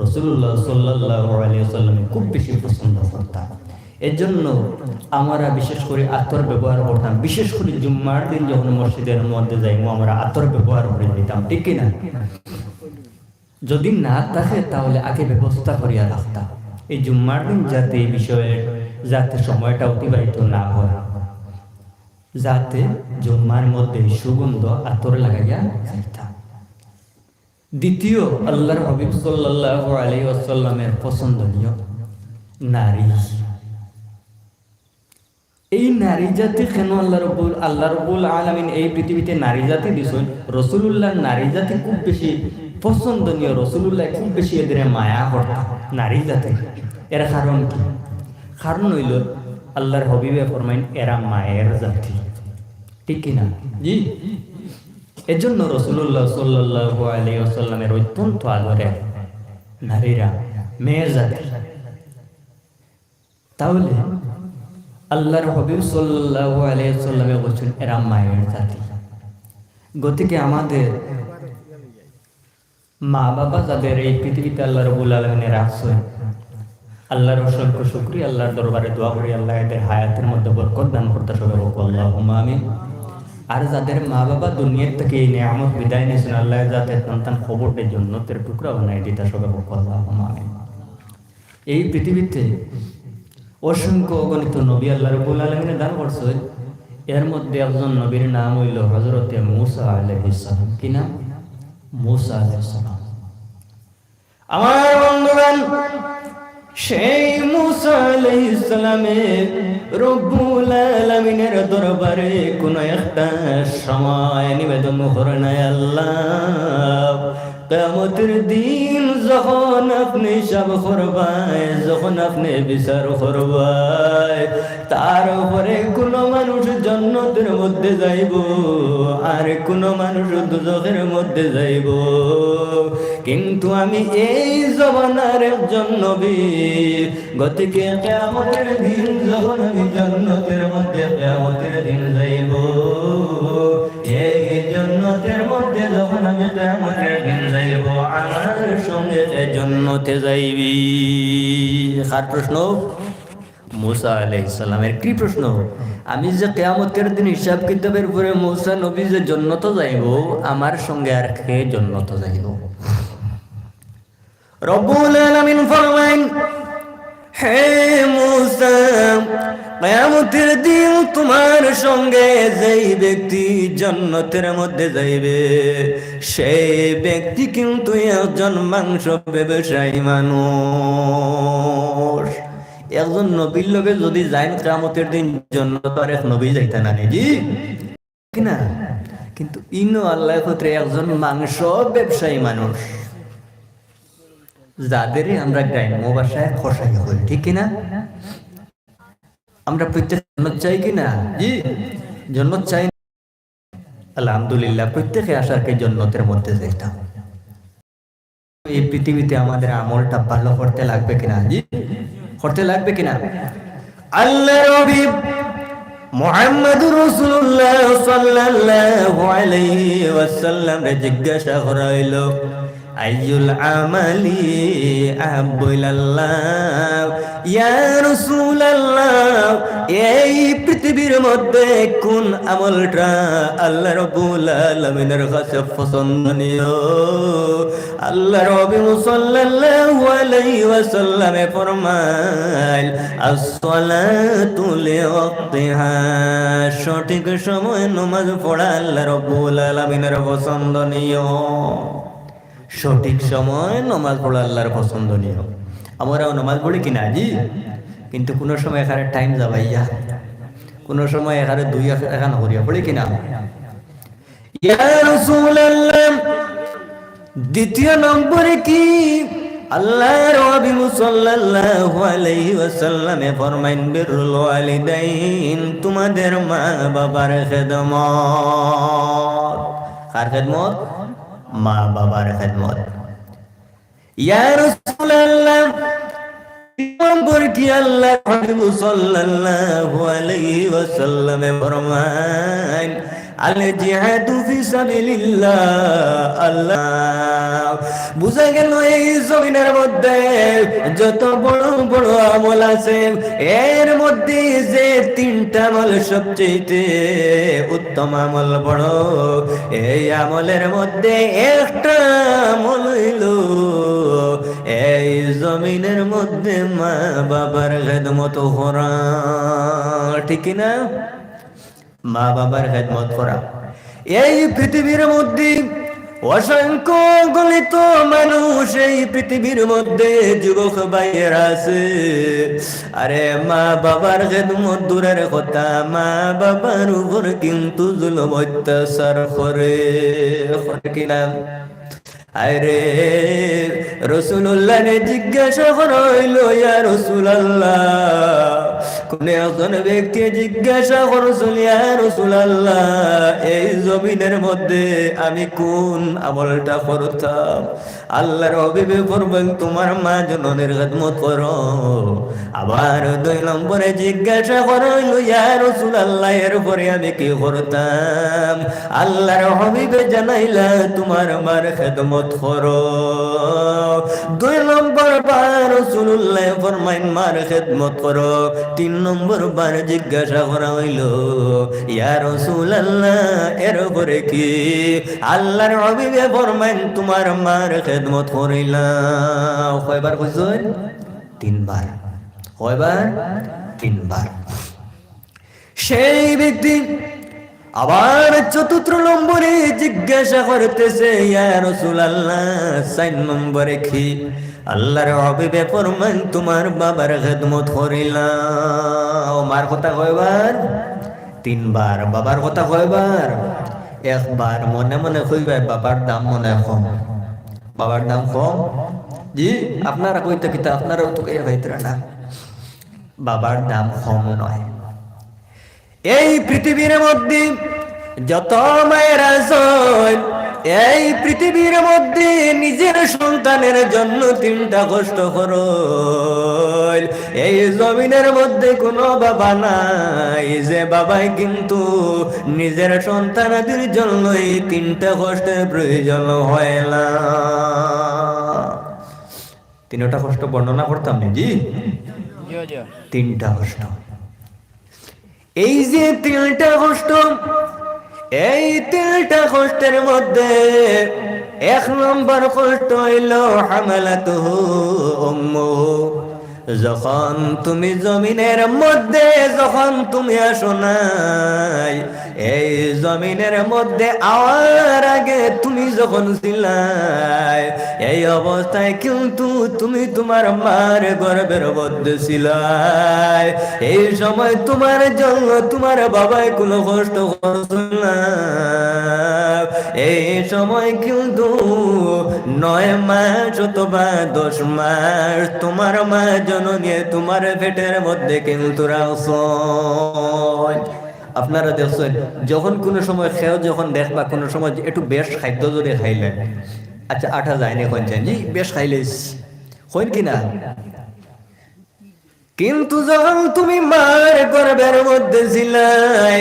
রাসূলুল্লাহ সাল্লাল্লাহু আলাইহি ওয়াসাল্লাম খুব বেশি পছন্দ করতেন। এজন্য আমরা বিশেষ করে আতর ব্যবহার করতাম। বিশেষ করে জুম্মার দিন যখন মসজিদের মধ্যে যাইমু, আমরা আতর ব্যবহার করে দিতাম, ঠিক কিনা? যদি না থাকে তাহলে আগে ব্যবস্থা করিয়া রাখতাম, এই জুম্মার দিন যাতে এই বিষয়ে যাতে সময়টা অতিবাহিত না হয়, যাতে জুম্মার মধ্যে সুগন্ধ আতর লাগাইয়া যাইতাম। দ্বিতীয়, আল্লাহর হাবিব সাল্লাল্লাহু আলাইহি ওয়াসাল্লামের পছন্দনীয় নারী। এই নারী জাতি কেন আল্লাহ রাব্বুল আলামিন এই পৃথিবীতে নারী জাতি দিয়েছেন? রাসূলুল্লাহ নারী জাতি খুব বেশি পছন্দনীয়, রাসূলুল্লাহ খুব বেশি এদের মায়া করতেন নারী জাতি। এর কারণ কি? কারণ হইল আল্লাহর হাবিবে ফরমাইন এরা মায়ের জাতি, ঠিক কিনা? জি। এজন্য রাসূলুল্লাহ সাল্লাল্লাহু আলাইহি ওয়াসাল্লামের অত্যন্ত আদরের নারীরা মেয়ের জাতি। তাহলে আল্লাহর হাবিব সাল্লাল্লাহু আলাইহি ওয়াসাল্লাম বলেছেন এরা মায়ের জাতি। গতিকে আমাদের মা বাবা যাদের এই পৃথিবীতে আল্লাহ রাব্বুল আলামিন রাখছেন, আল্লাহর অসংখ্য শুকরিয়া, আল্লাহর দরবারে দোয়া করি আল্লাহ এদের হায়াতের মধ্যে বরকত দান করতে সবাই আল্লাহুম্মা আমিন। আর যাদের মা বাবা দুনিয়ার থেকে এই নিয়ামত বিদায় নিয়েছেন, আল্লাহ যাতে সন্তান খবরটের জন্নতের টুকরা বানাই দিতে সবাই আল্লাহুম্মা আমিন। এই পৃথিবীতে অসংখ্য অগণিত নবী আল্লাহ রাব্বুল আলামিন দান করছেন। এর মধ্যে একজন নবীর নাম হইল হযরতে মূসা আলাইহিস সালাম। কি নাম? মূসা আলাইহিস সালাম। আমার বন্ধুগণ, সেই মূসা আলাইহিস সালামের রব্বুল আলামিনের দরবারে কোন একটা সময় নিবেদন করে নাই আল্লাহ, কিয়ামতের দিন যখন আপনি সব করবাই, যখন আপনি বিচার করবাই, তার উপরে কোন মানুষ জান্নাতের মধ্যে যাইব আর কোন মানুষ দোজখের মধ্যে যাইব। কিন্তু আমি এই জমানার একজন নবী, গতিকে কিয়ামতের দিন যখন আমি জান্নাতের মধ্যে কিয়ামতের দিন যাইব, এই জান্নাতের মধ্যে যখন আমি কিয়ামতের দিন যাইব, আমার সঙ্গে জান্নাতে যাইবি। কার প্রশ্ন? মূসা আলাইহিস সালামের। কি প্রশ্ন? আমি যে কিয়ামতের দিন হিসাব কিতাবের পরে মূসা নবী যে জান্নাতে যাইব, আমার সঙ্গে আর কে জান্নাতে যাইব? রব্বুল আলামিন ফরমাইন, হে মূসা, কিয়ামতের দিন তোমার সঙ্গে যেই ব্যক্তি জান্নাতের মধ্যে যাইবে, সেই ব্যক্তি কিন্তু একজন মাংস ব্যবসায়ী মানুষ। একজন নবীর লগে যদি যাইন কিয়ামতের দিন জান্নাত, আর এক নবী যাইতা না জি কিনা? কিন্তু ইনো আল্লাহ কতরে একজন মাংস ব্যবসায়ী মানুষ, যাদের আমরা গ্রাম্য ভাষায় খসাই করি, ঠিক কিনা? আমরা প্রত্যেক জান্নাত চাই কিনা? জি, জান্নাত চাই। আলহামদুলিল্লাহ, প্রত্যেকে আশাকে জান্নাতের মধ্যে যাইতাম। এই পৃথিবীতে আমাদের আমলটা ভালো করতে লাগবে কিনা? জি, করতে লাগবে কিনা? আল্লাহর হাবিব মুহাম্মদুর রাসূলুল্লাহ সাল্লাল্লাহু আলাইহি ওয়াসাল্লাম রে জিজ্ঞাসা করা হইল, আইয়ুল আমালি আহাব্বু ইলাল্লাহ, ইয়া রাসূলুল্লাহ, এই পৃথিবীর মধ্যে কোন আমলটা আল্লাহ রাব্বুল আলামিনের কাছে পছন্দনীয়? আল্লাহ রাব্বুল সাল্লাল্লাহু আলাইহি ওয়াসাল্লাম ফরমায়, as-salatu liwaqtiha, সঠিক সময়ে নামাজ পড়া আল্লাহ রাব্বুল আলামিনের পছন্দনীয়। সঠিক সময় নামাজ পড়া আল্লাহর পছন্দনীয়। আমরাও নামাজ পড়ি কিনা? জি, কিন্তু কোন সময় এখানে টাইম যাবাইয়া, কোন সময় এখানে দুই এখানে হরিয়া পড়ি কিনা? ইয়া রাসূলুল্লাহ, দ্বিতীয় নম্বরে কি? আল্লাহর হাবিব সাল্লাল্লাহু আলাইহি ওয়াসাল্লাম ফরমাইন, বিরুল ওয়ালিদাইন, তোমাদের মা বাবার খেদমত। কার খেদমত? মা বাবার খেদমত। ইয়া রাসূলুল্লাহ, নম্বর কি? আল্লাহর হাবিব সাল্লাল্লাহু আলাইহি ওয়াসাল্লাম ফরমায়, আল জিহাদু ফি সাবিলিল্লাহ। আল্লাহ বুঝা গেল এই জমিনের মধ্যে যত বড় বড় আমল আছে, এর মধ্যে যে তিনটা আমল সবচেয়ে উত্তম আমল, বড়, এই আমলের মধ্যে একটা আমল হইল এই জমিনের মধ্যে মা বাবার খেদমত করা। ঠিক না? মা বাবার খেদমত করা। এই পৃথিবীর মধ্যে অসংখ্য গলিত মানুষ, এই পৃথিবীর মধ্যে যুবক ভাইয়েরা আছে, আরে মা বাবার খেদমত দূরের কথা, মা বাবার উপর কিন্তু জুলুম অত্যাচার করে কিনা? আরে রাসূলুল্লাহ জিজ্ঞাসা করা হইল, ইয়া রাসূলুল্লাহ, কোন একজন ব্যক্তি জিজ্ঞাসা করছিল, ইয়া রাসূলুল্লাহ, এই জমিনের মধ্যে আমি কোন আমলটা করতাম? আল্লাহর হাবিব ফরমান, তোমার মা জননীর খিদমত করো। আবার 2 নম্বরে জিজ্ঞাসা করা হইল, ইয়া রাসূলুল্লাহ, এরপরে আমি কি করতাম? আল্লাহর হাবিব জানাইলা, তোমার মার খিদমত করো। 2 নম্বর বার রাসূলুল্লাহ ফরমাইন, মার খিদমত করো। 3 নম্বর বার জিজ্ঞাসা করা হইল, ইয়া রাসূলুল্লাহ, এরপরে কি? আল্লাহর হাবিব ফরমাইন, তোমার মার খিদমত করিলাম। কয়বার কইছেন? 3 বার। কয়বার? 3 বার। সেই ব্যক্তি আবার 4 নম্বরে জিজ্ঞাসা করতেছে, ইয়া রাসূলুল্লাহ, 4 নম্বরে কি? আল্লাহর হাবিব ফরমান, তোমার বাবার খিদমত করিলাম। মার কথা কয়বার? 3 বার। বাবার কথা কয়বার? 1 বার। মনে মনে কইবা, বাবার দাম মনে কম। বাবার দাম কম? জি, আপনারা কইতে কিতা, আপনারাও তো কইয়া ভাইতরা না, বাবার দাম কম নয়। এই পৃথিবীর মধ্যে যত মায়ের আছেন, এই পৃথিবীর মধ্যে নিজের সন্তানের জন্য 3টা কষ্ট করো। এই জমিনের মধ্যে কোনো বাবা নাই যে বাবাই কিন্তু নিজের সন্তানদের জন্য এই 3টা কষ্টের প্রয়োজন হয় না। 3টা কষ্ট বর্ণনা করতাম না জি? 3টা কষ্ট। এই যে 3টা কষ্ট, এই 3টা কষ্টের মধ্যে 1 নম্বর কষ্ট হইল হামালাতুহু উম্মুহু। যখন তুমি জমিনের মধ্যে যখন তুমি আসো নাই, এই জমিনের মধ্যে আওয়ার আগে তুমি যখন ছিলাই, এই অবস্থায় কিন্তু তুমি তোমার মার গর্ভের মধ্যে ছিলাই। এই সময় তোমার জন্য তোমার বাবাই কোনো কষ্ট করছিল না। এই সময় কিন্তু 9 মাস অথবা 10 মাস তোমার মা জননী তোমার পেটের মধ্যে কিন্তু রাখছো। আপনারা দেখছেন, যখন কোনো সময় খেয়েও যখন দেখবা কোনো সময় একটু বেশ খাদ্য যদি খাইলেন, আচ্ছা আঠা যায়নি কইছেন জি, বেশ খাইলেস কইন কিনা? কিন্তু যখন তুমি মার গর্ভের মধ্যে ছিলাই,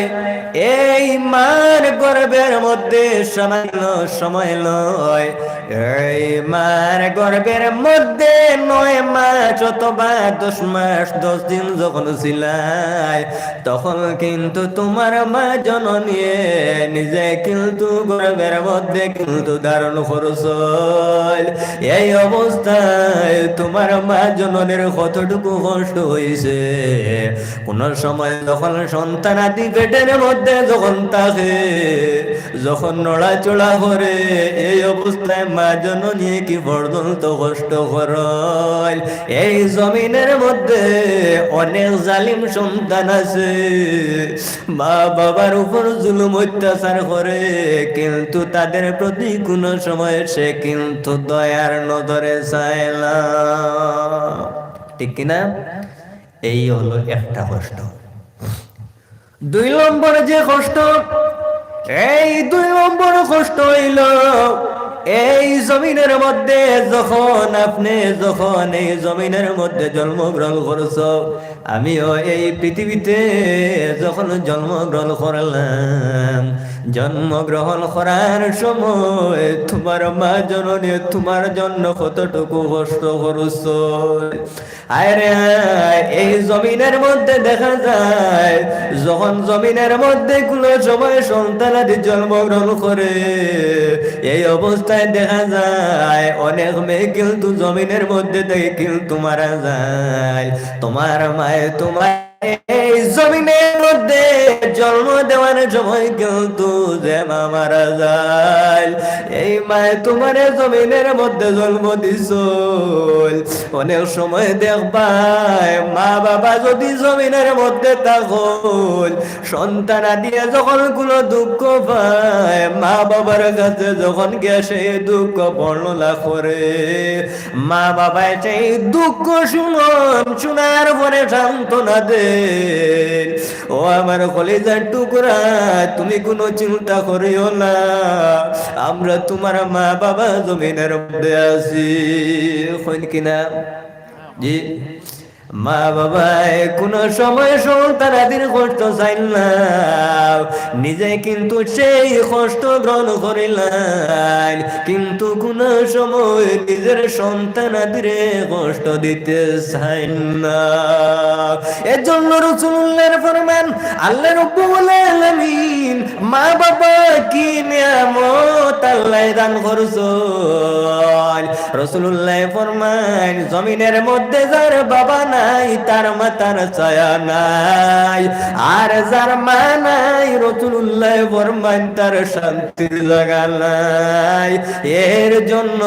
এই মার গর্ভের মধ্যে সামান্য সময় লয়, এই মার গর্ভের মধ্যে 9 মাস অথবা 10 মাস 10 দিন যখন ছিলাই, তখন কিন্তু তোমার মা জননী নিজে কিন্তু গর্ভের মধ্যে কিন্তু ধারণ করছ। এই অবস্থায় তোমার মা জননীর কতটুকু কষ্ট হইছে। কোন সময় যখন সন্তান আদি পেটের মধ্যে যখন থাকে, যখন নড়াচড়া করে, এই অবস্থায় মা জননী কি পর্যন্ত কষ্ট করে। এই জমিনের মধ্যে অনেক জালিম সন্তান আছে, মা বাবার উপর জুলুম অত্যাচার করে, কিন্তু তাদের প্রতি কোন সময় সে কিন্তু দয়ার নজরে চায় না। ঠিক কিনা? এই হলো একটা কষ্ট। 2 নম্বর যে কষ্ট, এই 2 নম্বর কষ্ট হইল এই জমিনের মধ্যে যখন আপনি যখন এই জমিনের মধ্যে জন্মগ্রহণ করছ, আমিও এই পৃথিবীতে যখন জন্মগ্রহণ করলাম, জন্মগ্রহণ করার সময় তোমার মা জননী তোমার জন্য কতটুকু কষ্ট করছ। আরে এই জমিনের মধ্যে দেখা যায়, যখন জমিনের মধ্যে কোনো সময় সন্তানাদি জন্মগ্রহণ করে, এই অবস্থায় দেখা যায় অনেক মেয়ে কিন্তু জমিনের মধ্যে থেকে কিন্তু মারা যায়। তোমার মায়ে তোমার এই জমিনের মধ্যে জন্ম দেওয়ার সময় কিন্তু যে মা মারা যায়, এই মায়ে তোমার জমিনের মধ্যে জন্ম দিছ। অনেক সময় দেখবাই মা বাবা যদি জমিনের মধ্যে থাকুন, সন্তান দিয়ে যখন কোনো দুঃখ পায়, মা বাবার কাছে যখন গিয়ে সেই দুঃখ বর্ণনা করে, মা বাবায় সেই দুঃখ শোনার পরে সান্ত্বনা দেন, ও আমার কলিজার টুকরা, তুমি কোনো চিন্তা করিও না, আমরা তোমার মা বাবা জমিনের মধ্যে আছি। কইন কিনা জি, মা বাবায় কোন সময় সন্তানাদের কষ্ট চাইল না, নিজে কিন্তু সেই কষ্ট গ্রহণ করিলেন, কিন্তু কোন সময় নিজের সন্তানাদের কষ্ট দিতে চাইল না। এর জন্য রাসূলুল্লাহর ফরমান, আল্লাহ রাব্বুল আলামিন মা বাবা কি নিয়ামত আল্লাহ দান করছেন। রাসূলুল্লাহ ফরমান, জমিনের মধ্যে যার বাবা নাই তার মাথার ছায়া নাই, আর যার মা নাই রাসূলুল্লাহ ফরমান তার শান্তির জায়গা নাই। এর জন্য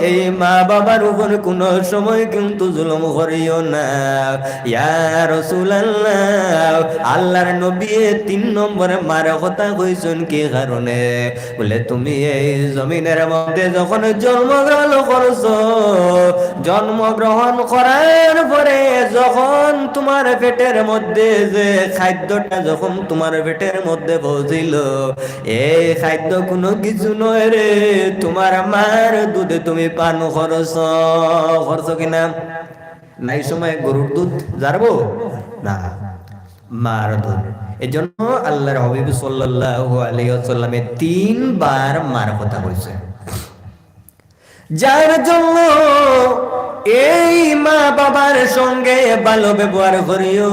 এই মা বাবার উপর কোন সময় কিন্তু জুলুম করিও না। ইয়া রাসূলুল্লাহ, আল্লাহর নবী 3 নম্বরে মার কথা কইছেন কি কারণে? বলে তুমি এই জমিনের মধ্যে যখন জন্মগ্রহণ করছো, জন্মগ্রহণ করার পরে যখন তোমার পেটের মধ্যে যে খাদ্যটা যখন তোমার পেটের মধ্যে পৌঁছিল, এই খাদ্য কোনো কিছু নয় রে, তোমার মার দুধে তুমি পান করছো কিনা? নাই সময় গরুর দুধ জারবো না, মার দুধ। এই জন্য আল্লাহর হাবিব সাল্লাল্লাহু আলাইহি ওয়াসাল্লামে 3 বার মার কথা কইছে, যার জন্য এই মা বাবার সঙ্গে ভালো ব্যবহার করিও।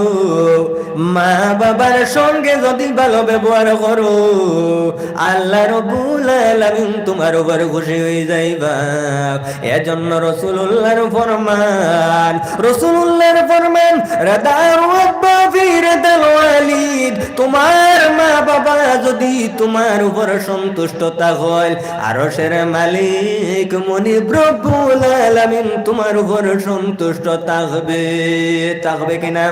মা বাবার সঙ্গে যদি ভালো ব্যবহার করো, আল্লাহ রাব্বুল আলামিন তোমার উপর খুশি হয়ে যাইবা। এজন্য রাসূলুল্লাহর ফরমান রাদার রাব্বা ফি রাদাল ওয়ালিদ, তোমার মা বাবা যদি তোমার উপর সন্তুষ্ট থাকে, আরশের মালিক মুনিব রব্বুল আলামিন তোমার উপর সন্তুষ্ট থাকবে কিনা?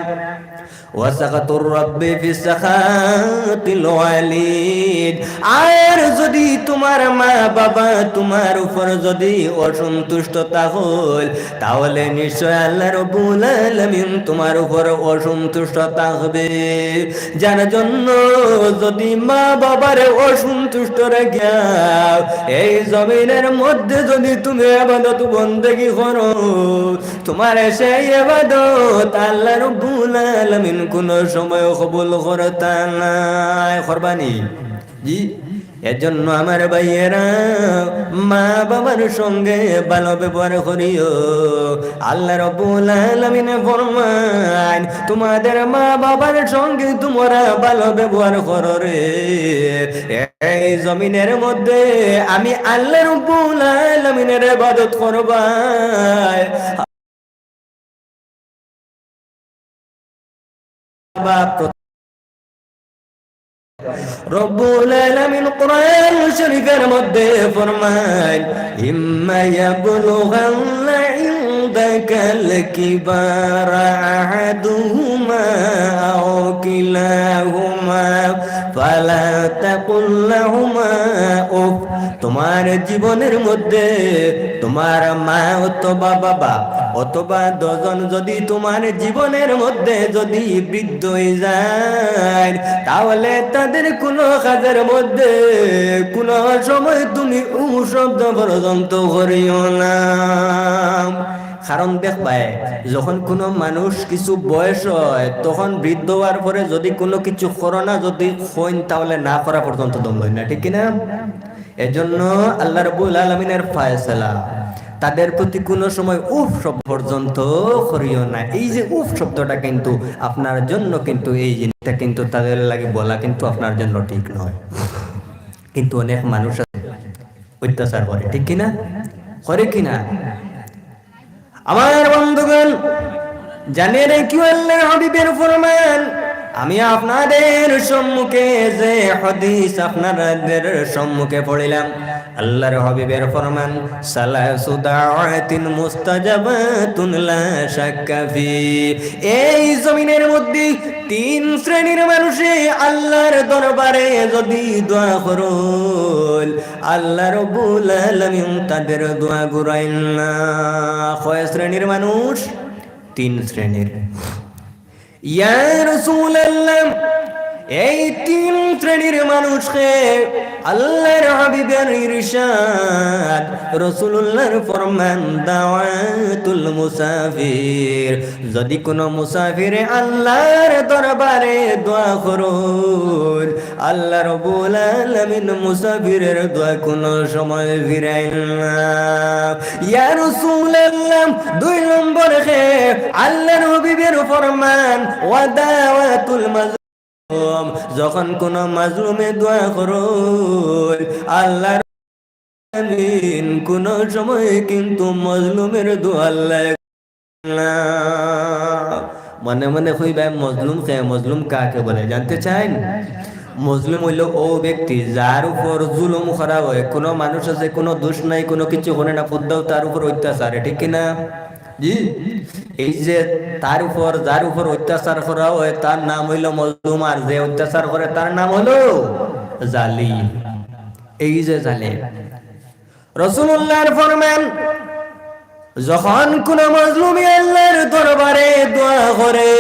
ওয়াসাকাতুর রাব্বি ফিস সাখাতিল ওয়ালিদ, আর যদি তোমার মা বাবা তোমার উপর যদি অসন্তুষ্ট থাকে, তাহলে নিশ্চয় আল্লাহ রাব্বুল আলামিন তোমার উপর অসন্তুষ্ট থাকবে। যার জন্য যদি মা বাবার অসন্তুষ্ট রেখে এই জমিনের মধ্যে যদি তুমি ইবাদত বন্দেগী করো, তোমার সেই ইবাদত আল্লাহ রাব্বুল আলামিন কোন সময় কবুল করতা নাই। করবানি জি। এজন্য আমার ভাইয়েরা, মা বাবার সঙ্গে ভালো ব্যবহার করিও। আল্লাহ রাব্বুল আলামিন ফরমান, তোমাদের মা বাবার সঙ্গে তোমরা ভালো ব্যবহার করো রে, এই জমিনের মধ্যে আমি আল্লাহ রাব্বুল আলামিনের ইবাদত করবা। রব্বুল আলামিন কোরআন শরীফের মধ্যে ফরমান, ইম্মা ইয়াবলুগান্না ইনদাকাল কিবারা আহাদুহুমা আও কিলাহুমা ফালা তাকুল লাহুমা উফ। তোমার জীবনের মধ্যে তোমার মা অথবা বাবা অথবা দুজন যদি তোমার জীবনের মধ্যে যদি বৃদ্ধ হয়ে যায়, তাহলে তাদের কোনো কাজের মধ্যে কোনো সময় তুমি শব্দ পর্যন্ত করিও না। কারণ দেখবাই, যখন কোনো মানুষ কিছু বয়স হয়, তখন বৃদ্ধ হওয়ার পরে যদি কোনো কিছু করোনা যদি হইন, তাহলে না করা পর্যন্ত দম লয় না, ঠিক কিনা? এজন্য আল্লাহ রাব্বুল আলামিনের ফয়সালা, তাদের প্রতি কোনো সময় উফ শব্দ পর্যন্ত করিও না। এই যে উফ শব্দটা কিন্তু আপনার জন্য কিন্তু এই জিনিসটা কিন্তু তাদের লাগে বলা কিন্তু আপনার জন্য ঠিক নয়। কিন্তু অনেক মানুষ অত্যাচার করে, ঠিক কিনা? করে কিনা? আমার বন্ধুগণ, জানে রেখো আল্লাহর হাবিবের ফরমান, আমি আপনাদের সম্মুখে যে হাদিস আপনাদের সম্মুখে পড়িলাম, আল্লাহর হাবিবের ফরমান, সালাসু দাওয়াতিন মুস্তাজাবাতুন লা শাক্কা ফি। এই জমিনের মধ্যে তিন শ্রেণীর মানুষে আল্লাহর দরবারে যদি দোয়া করুন, আল্লাহ রাব্বুল আলামিন তাদের দোয়া ঘুরাইন না। কয় শ্রেণীর মানুষ? তিন শ্রেণীর। ইয়া রাসূলুল্লাহ, এই তিন শ্রেণীর মানুষকে আল্লাহর হাবিবের ইরশাদ, রাসূলুল্লাহর ফরমান, দাওয়াতুল মুসাফির। যদি কোনো মুসাফির আল্লাহর দরবারে দোয়া করুন, আল্লাহ রাব্বুল আলামিন মুসাফিরের দোয়া কোনো সময় ফিরাইন না। ইয়া রাসূলুল্লাহ, দুই নম্বরে আল্লাহর হাবিবের ফরমান, ওয়া দাওয়াতুল যখন কোন মাজলুমে দোয়া করো, আল্লাহর আমিন কোন সময় কিন্তু মজলুমের দোয়া আল্লাহ না। মনে মনে কইবা মজলুম কে? মজলুম কাকে বলে জানতে চান? মজলুম হইল ও ব্যক্তি যার উপর জুলুম করা হয়। কোনো মানুষ আছে, কোনো দোষ নাই, কোনো কিছু করে না, খুদ্দাও তার উপর অত্যাচার, ঠিক কিনা? জি, এই যে তার উপর যার উপর অত্যাচার করা হয় তার নাম হইল মজলুম, আর যে অত্যাচার করে তার নাম হলো জালিম। এই যে জালিম, রাসূলুল্লাহর ফরমান, যখন কোন মজলুমি আল্লাহর দরবারে দোয়া করে,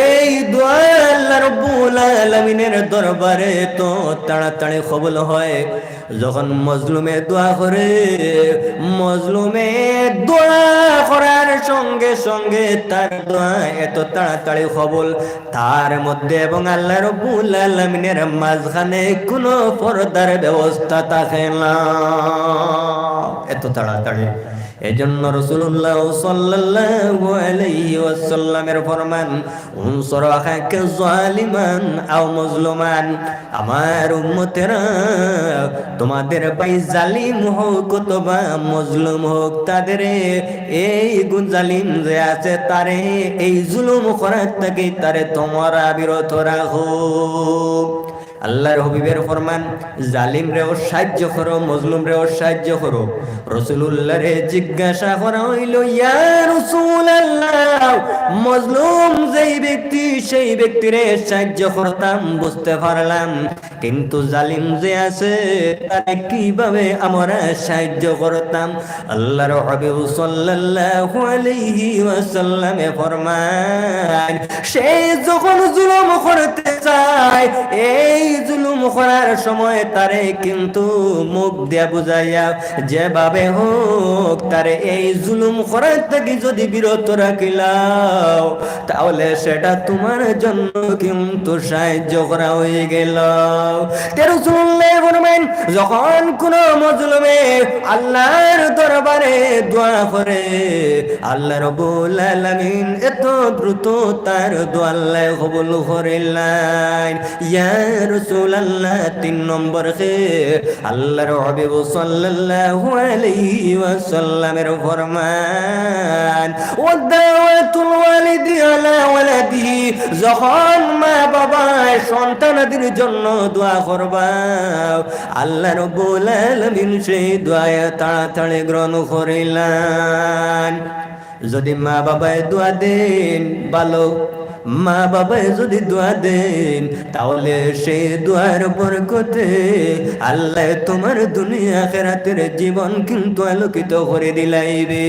এই দোয়া আল্লাহ রাব্বুল আলামিনের দরবারে তো তাড়াতাড়ি কবুল হয়। যখন মজলুমে দোয়া করে, মজলুমে দোয়া করার সঙ্গে সঙ্গে তার দোয়া এত তাড়াতাড়ি কবুল, তার মধ্যে এবং আল্লাহ রাব্বুল আলামিনের মাঝখানে কোনো পর্দার ব্যবস্থা থাকে না, এত তাড়াতাড়ি। এজন্য রাসূলুল্লাহ সাল্লাল্লাহু আলাইহি ওয়াসাল্লামের ফরমান, উনসুর আখাকা যালিমান আও মাজলুমান। আমার উম্মতেরা, তোমাদের ভাই জালিম হোক অথবা মজলুম হোক, তাদের এই জালিম যে আছে তারে এই জুলুম করার থেকে তারে তোমরা বিরত রাখো। আল্লাহর হাবিবের ফরমান, জালিম রেও সাহায্য করো, মজলুম রেও সাহায্য করো। রাসূলুল্লাহ রে জিজ্ঞাসা করা হইল, ইয়া রাসূলুল্লাহ, মজলুম যেই ব্যক্তি সেই ব্যক্তিরে সাহায্য করতাম বুঝতে পারলাম, কিন্তু জালিম যে আছে তাকে কিভাবে আমরা সাহায্য করতাম? আল্লাহর হাবিব সাল্লাল্লাহু আলাইহি ওয়াসাল্লামে ফরমান, সে যখন জুলুম করতে চায়, এই জুলুম করার সময় তারে কিন্তু মুখ দিয়া বুঝাইয়া যেভাবে হোক তারে এই জুলুম করার থেকে যদি বিরত রাখিলাও, তাহলে সেটা তোমার জন্য কিন্তু সাহায্য করা হয়ে গেল। রাসূলুল্লাহ ফরমান, যখন কোন মজলুমে আল্লাহর দরবারে দোয়া করে, আল্লাহ রাব্বুল আলামিন এত দ্রুত তার দোয়া আল্লাহ কবুল করিলেন। ইয়া রাসূলুল্লাহ, তিন নম্বরে আল্লাহর হাবিব সাল্লাল্লাহু আলাইহি ওয়াসাল্লামের ফরমান, ওয়াদাওয়াতুল ওয়ালিদি আলা ওয়ালাদিহি, যখন মা বাবা সন্তানদের জন্য দোয়া করবা, আল্লাহ রাব্বুল আলামিন সেই দোয়া তাড়াতাড়ি গ্রহণ করিলেন। যদি মা বাবায় দোয়া দেন ভালো, মা বাবায় যদি দোয়া দেন, তাহলে সেই দোয়ার বরকতে আল্লাহ তোমার দুনিয়া আখিরাতের জীবন কিন্তু আলোকিত করে দিলাইবে।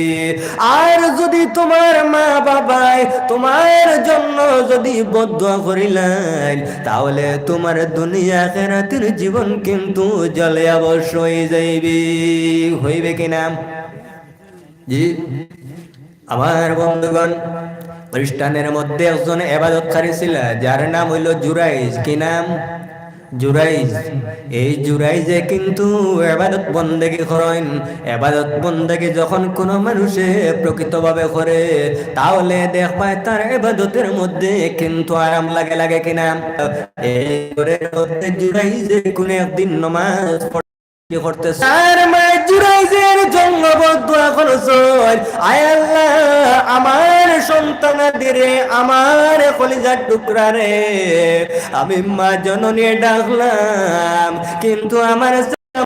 আর যদি তোমার মা বাবায় তোমার জন্য যদি বদদোয়া করিলেন, তাহলে তোমার দুনিয়া আখিরাতের জীবন কিন্তু জ্বলে অবশ্যই যাইবে। হইবে কিনা? জি আমার বন্ধুগণ, খ্রিস্টানের মধ্যে একজন ইবাদতকারী ছিল, যার নাম হইল জুরাইজ। কি নাম? জুরাইজ। এই জুরাইজে কিন্তু ইবাদত বন্দেগী করেন। ইবাদত বন্দেগী যখন কোন মানুষে প্রকৃতভাবে করে, তাহলে দেখবায় তার ইবাদতের মধ্যে কিন্তু আরাম লাগে কিনা। এই জুরাইজে কোন একদিন নামাজ কি করতেছে আর মায় জুরাইজের জন্মবদ্ধ এখন আয় আল্লাহ আমার সন্তানাদের আমার কলিজার টুকরা রে আমি মা জননী ডাকলাম কিন্তু আমার